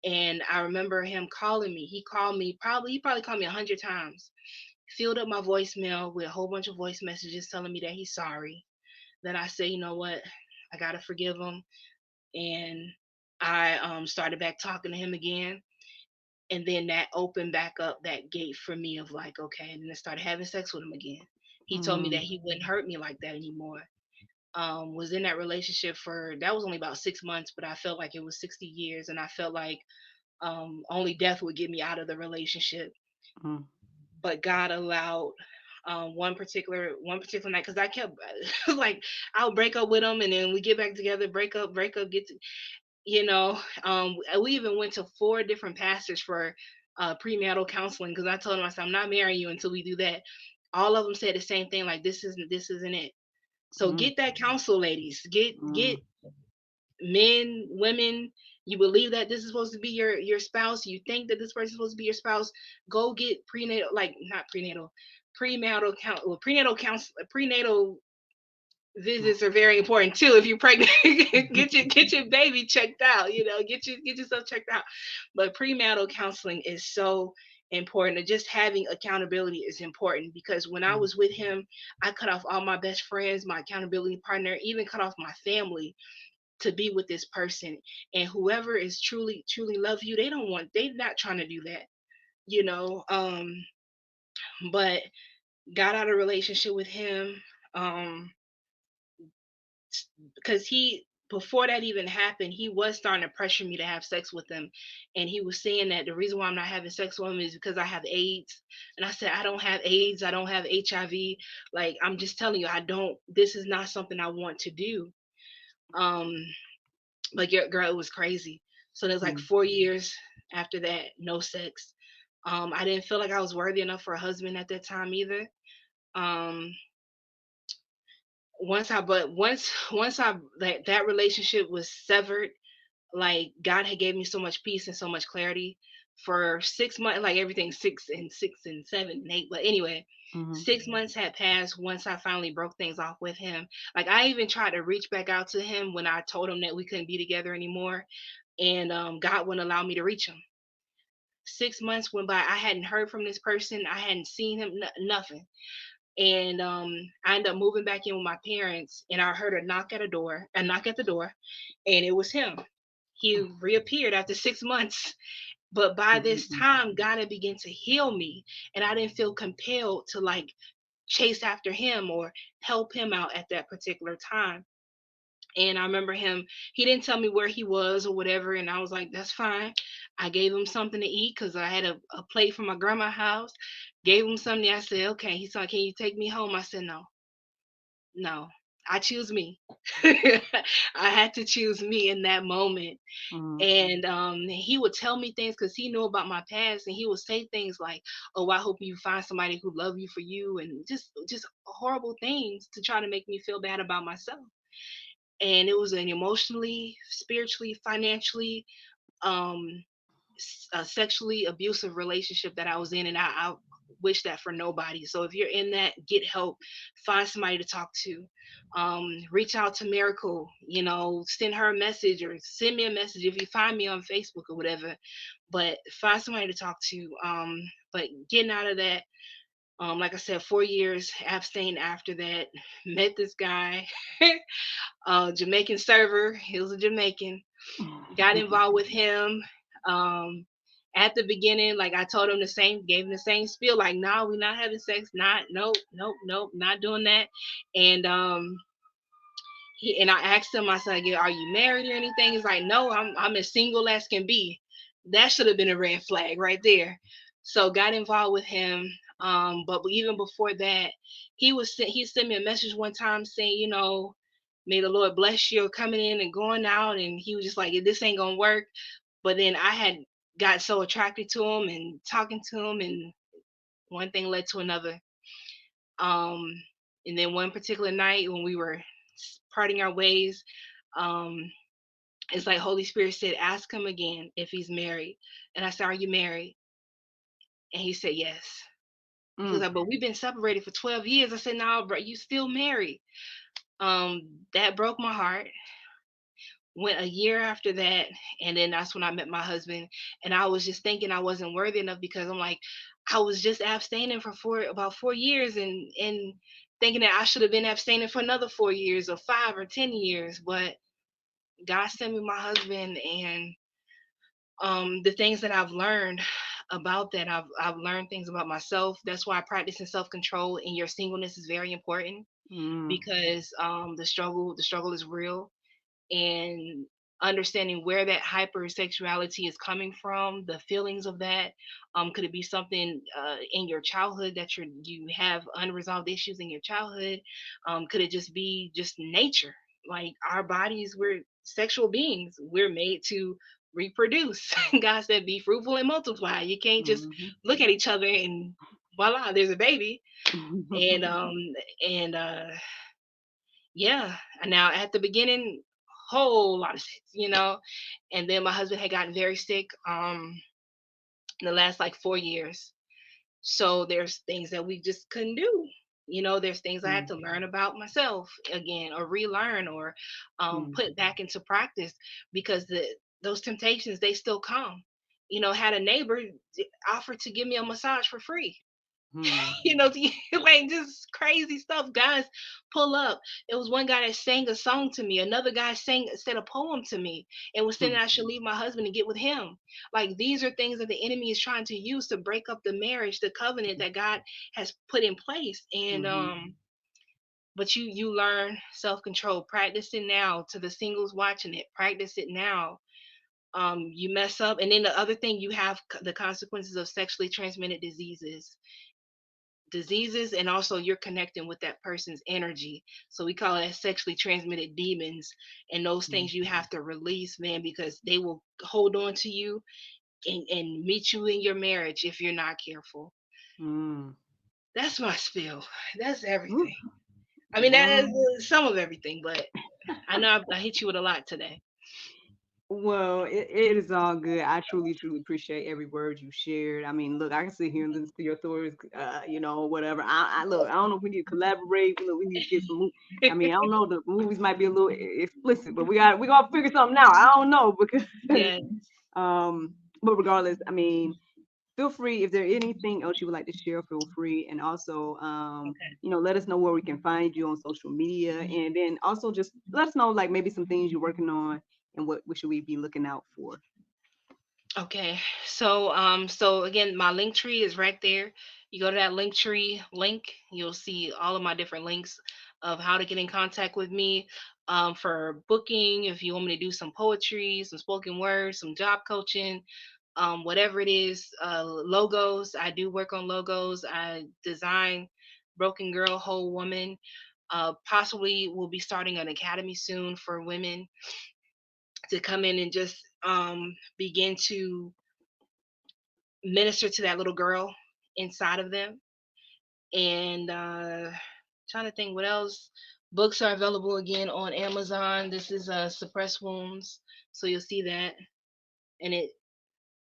And I remember him calling me. He probably called me 100 times. Filled up my voicemail with a whole bunch of voice messages telling me that he's sorry. Then I said, you know what? I gotta forgive him. And I started back talking to him again. And then that opened back up that gate for me of like, okay. And then I started having sex with him again. He told me that
mm,
he wouldn't hurt me like that anymore. Was in that relationship for that was only about 6 months, but I felt like it was 60 years, and I felt like only death would get me out of the relationship.
mm,
But God allowed one particular night because I kept like I'll break up with him and then we get back together, break up, you know. We even went to 4 different pastors for prenatal counseling because I told him I said I'm not marrying you until we do that. All of them said the same thing, like this isn't it. So
mm,
get that counsel, ladies. Get
mm,
men, women. You believe that this is supposed to be your spouse. You think that this person is supposed to be your spouse. Go get prenatal, like not prenatal, prenatal counsel, prenatal visits are very important too. If you're pregnant, get your baby checked out. Get yourself checked out. But prenatal counseling is so important. And just having accountability is important because when I
mm,
was with him, I cut off all my best friends, my accountability partner, even cut off my family to be with this person. And whoever is truly love you, they're not trying to do that, you know. But got out of relationship with him. Because he before that even happened, he was starting to pressure me to have sex with him. And he was saying that the reason why I'm not having sex with him is because I have AIDS. And I said, I don't have AIDS, I don't have HIV. Like, I'm just telling you, I don't this is not something I want to do. Um, but your girl, it was crazy. So there's like
mm,
4 years after that, no sex. I didn't feel like I was worthy enough for a husband at that time either. Um, once I that relationship was severed, like God had gave me so much peace and so much clarity for 6 months, like everything six and 7 and 8. But anyway,
mhm,
6 months had passed once I finally broke things off with him. Like I even tried to reach back out to him when I told him that we couldn't be together anymore, and God wouldn't allow me to reach him. 6 months went by. I hadn't heard from this person. I hadn't seen him, nothing. And I ended up moving back in with my parents, and I heard a knock at the door, and it was him. He reappeared after 6 months. But by this time, God had begun to heal me, and I didn't feel compelled to like chase after him or help him out at that particular time. And I remember him, he didn't tell me where he was or whatever. And I was like, that's fine. I gave him something to eat because I had a plate from my grandma's house. Gave him something. I said, okay. He said, can you take me home? I said, no, no. I choose me. I had to choose me in that moment.
Mm,
And he would tell me things because he knew about my past, and he would say things like, oh, I hope you find somebody who love you for you, and just horrible things to try to make me feel bad about myself. And it was an emotionally, spiritually, financially, um a sexually abusive relationship that I was in, and I wish that for nobody. So if you're in that, get help, find somebody to talk to, reach out to Miracle, send her a message or send me a message if you find me on Facebook or whatever. But find somebody to talk to. But getting out of that, like I said, 4 years abstained after that. Met this guy, Jamaican server. He was a Jamaican. Got involved with him. Um, at the beginning, like I told him the same, gave him the same spiel, like, nah, we're not having sex, not, nope, nope, nope, not doing that. And I asked him, I said, "Yeah, are you married or anything?" He's like, no, I'm as single as can be. That should have been a red flag right there. So got involved with him. But even before that, he sent me a message one time saying, may the Lord bless you coming in and going out. And he was just like, this ain't gonna work. But then I had got so attracted to him and talking to him, and one thing led to another. Um, and then one particular night when we were parting our ways, um, it's like Holy Spirit said, ask him again if he's married. And I said, are you married? And he said, yes. He was
mm,
like, but we've been separated for 12 years. I said, no, bro, you still married. That broke my heart. Went a year after that, and then that's when I met my husband. And I was just thinking I wasn't worthy enough because I'm like, I was just abstaining for about 4 years, and thinking that I should have been abstaining for another 4 years or 5 or 10 years. But God sent me my husband, and the things that I've learned about that, I've learned things about myself. That's why practicing self-control in your singleness is very important,
mm,
because the struggle is real. And understanding where that hypersexuality is coming from, the feelings of that. Could it be something in your childhood that you have unresolved issues in your childhood? Could it just be just nature? Like our bodies, we're sexual beings. We're made to reproduce. God said, "Be fruitful and multiply." You can't just
mhm.
look at each other and voila, there's a baby. And and yeah. And now at the beginning, whole lot of sex. And then my husband had gotten very sick in the last like 4 years. So there's things that we just couldn't do. There's things I had to
Mm,
learn about myself again, or relearn, or
mm,
put back into practice, because those temptations, they still come. Had a neighbor offer to give me a massage for free.
mm,
Like just crazy stuff. Guys pull up. It was one guy that sang a song to me. Another guy said a poem to me, and was saying
mm,
I should leave my husband and get with him. Like these are things that the enemy is trying to use to break up the marriage, the covenant that God has put in place. And
mhm,
but you learn self-control. Practice it now. To the singles watching it, practice it now. You mess up, and then the other thing, you have the consequences of sexually transmitted diseases, and also you're connecting with that person's energy. So we call it sexually transmitted demons. And those
mm,
things you have to release, man, because they will hold on to you, and meet you in your marriage if you're not careful.
mm.
That's my spiel. That's
Ooh,
everything. I mean, that is
well,
some of everything, but I know I hit you with a lot today.
well, it is all good. I truly, truly appreciate every word you shared. I mean, look, I can sit here and listen to your stories, whatever. I look, I don't know if we need to collaborate. Look, we need to get some. I mean, I don't know. The movies might be a little explicit, but we gotta figure something out. I don't know because,
Yeah.
um, but regardless, I mean. feel free if there anything else you would like to share, feel free. And also,
Okay.
let us know where we can find you on social media. And then also just let us know like maybe some things you're working on and what should we be looking out for.
Okay. So again, my link tree is right there. You go to that link tree link, you'll see all of my different links of how to get in contact with me. For booking, if you want me to do some poetry, some spoken word, some job coaching, whatever it is, logos. I do work on logos. I design Broken Girl, Whole Woman. Possibly we'll be starting an academy soon for women to come in and just begin to minister to that little girl inside of them. And trying to think what else. Books are available again on Amazon. This is Suppressed Wounds, so you'll see that, and it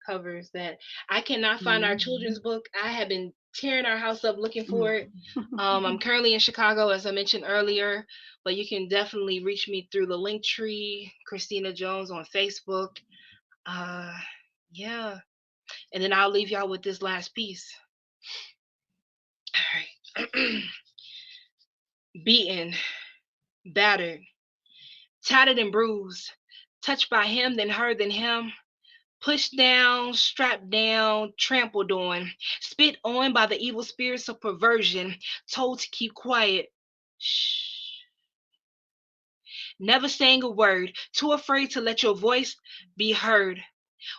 covers that. I cannot find our
Mhm.
children's book. I have been tearing our house up looking
Mm.
for it. I'm currently in Chicago, as I mentioned earlier, but you can definitely reach me through the link tree, Christina Jones on Facebook. Uh, yeah, and then I'll leave y'all with this last piece. All right. Beaten, battered, tattered and bruised, touched by him, then her, then him, pushed down, strapped down, trampled on, spit on by the evil spirits of perversion, told to keep quiet. Shh. Never saying a word, too afraid to let your voice be heard.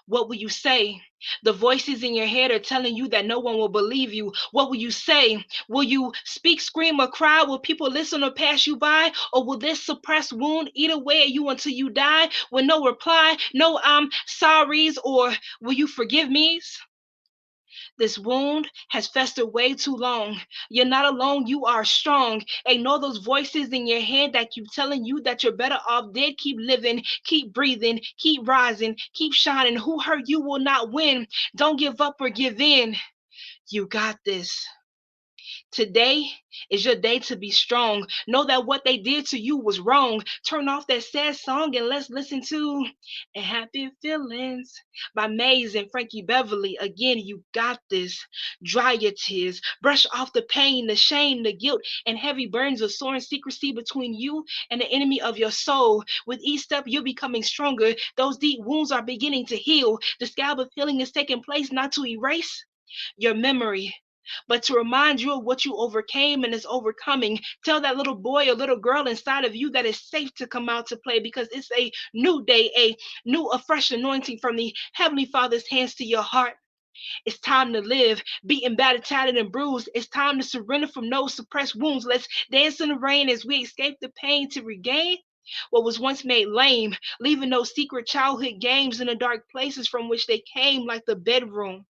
What will you say? The voices in your head are telling you that no one will believe you. What will you say? Will you speak, scream, or cry? Will people listen or pass you by? Or will this suppressed wound eat away at you until you die with no reply, no I'm sorries, or will you forgive me? This wound has festered way too long. You're not alone, you are strong. Ignore those voices in your head that keep telling you that you're better off dead. Keep living, keep breathing, keep rising, keep shining. Who hurt you will not win. Don't give up or give in. You got this. Today is your day to be strong. Know that what they did to you was wrong. Turn off that sad song and let's listen to "And Happy Feelings" by Maze and Frankie Beverly. Again, you got this. Dry your tears. Brush off the pain, the shame, the guilt, and heavy burdens of soaring secrecy between you and the enemy of your soul. With each step, you're becoming stronger. Those deep wounds are beginning to heal. The scab of healing is taking place not to erase your memory, but to remind you of what you overcame and is overcoming. Tell that little boy or little girl inside of you that it's safe to come out to play because it's a new day, a new, a fresh anointing from the Heavenly Father's hands to your heart. It's time to live, beaten, battered, tattered, and bruised. It's time to surrender from those suppressed wounds. Let's dance in the rain as we escape the pain to regain what was once made lame, leaving those secret childhood games in the dark places from which they came, like the bedroom,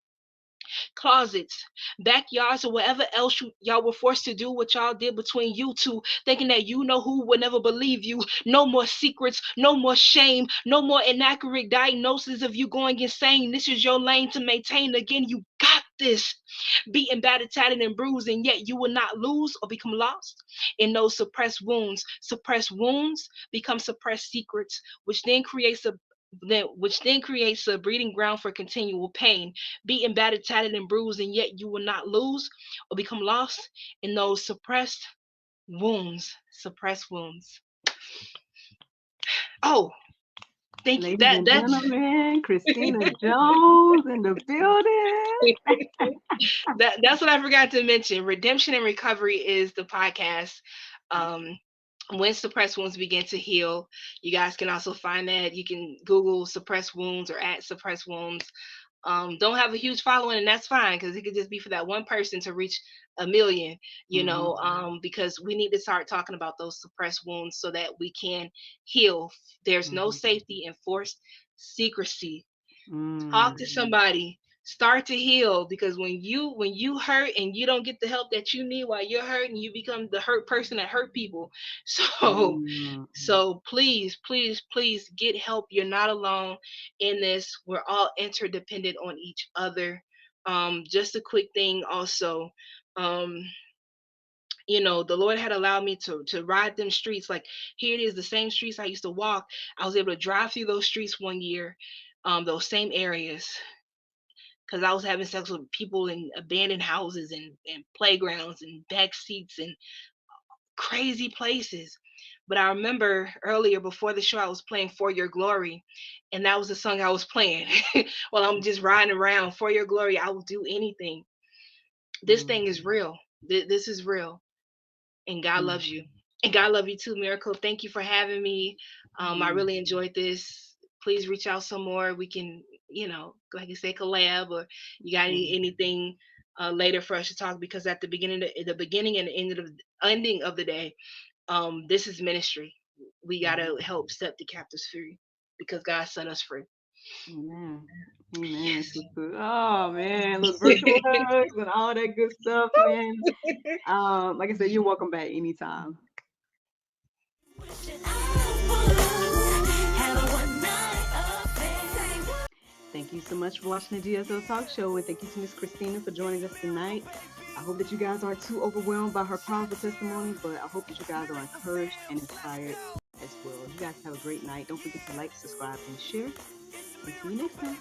closets, backyards, or whatever else y'all were forced to do what y'all did between you two, thinking that you know who would never believe you. No more secrets, no more shame, no more inaccurate diagnosis of you going insane. This is your lane to maintain. Again, you got this. Beaten, battered, tattered, and bruised, and yet you will not lose or become lost in those suppressed wounds. Suppressed wounds become suppressed secrets, which then creates a breeding ground for continual pain. Beaten, battered, tattered, and bruised, and yet you will not lose or become lost in those suppressed wounds. Suppressed wounds. Oh, thank you.
Ladies and gentlemen, Christina Jones in the building.
That's what I forgot to mention. Redemption and Recovery is the podcast. Um, when suppressed wounds begin to heal, you guys can also find that. You can Google suppressed wounds or at suppressed wounds. Don't have a huge following, and that's fine because it could just be for that one person to reach a million,
Hmm.
because we need to start talking about those suppressed wounds so that we can heal. There's no
Hmm.
safety in forced secrecy. Talk to
Mm.
somebody. Start to heal, because when you hurt and you don't get the help that you need while you're hurting, you become the hurt person that hurt people. So
Mm.
so please, please, please get help. You're not alone in this. We're all interdependent on each other. Just a quick thing also. Um, the Lord had allowed me to ride them streets. Like, here it is, the same streets I used to walk. I was able to drive through those streets one year, those same areas. because I was having sex with people in abandoned houses and playgrounds and back seats and crazy places. But I remember earlier before the show, I was playing For Your Glory, and that was the song I was playing while I'm just riding around. For Your Glory, I will do anything. This
Mm,
thing is real. This is real, and God
mm,
loves you. And God love you too, Miracle. Thank you for having me. I
mm,
really enjoyed this. Please reach out some more. We can, like I say, collab, or you got
mm,
anything later for us to talk, because at the beginning and the ending of the day, this is ministry. We
mm.
gotta help set the captives free because God set us free.
Amen. Amen, sister. Oh man, look,
Yes.
virtual hugs and all that good stuff, man. Like I said, you're welcome back anytime.
Wishing I would have a one night affair.
Thank you so much for watching the GSL Talk Show, and thank you to Miss Kristina for joining us tonight. I hope that you guys aren't too overwhelmed by her powerful testimony, but I hope that you guys are encouraged and inspired as well. You guys have a great night. Don't forget to like, subscribe, and share. And see you next time.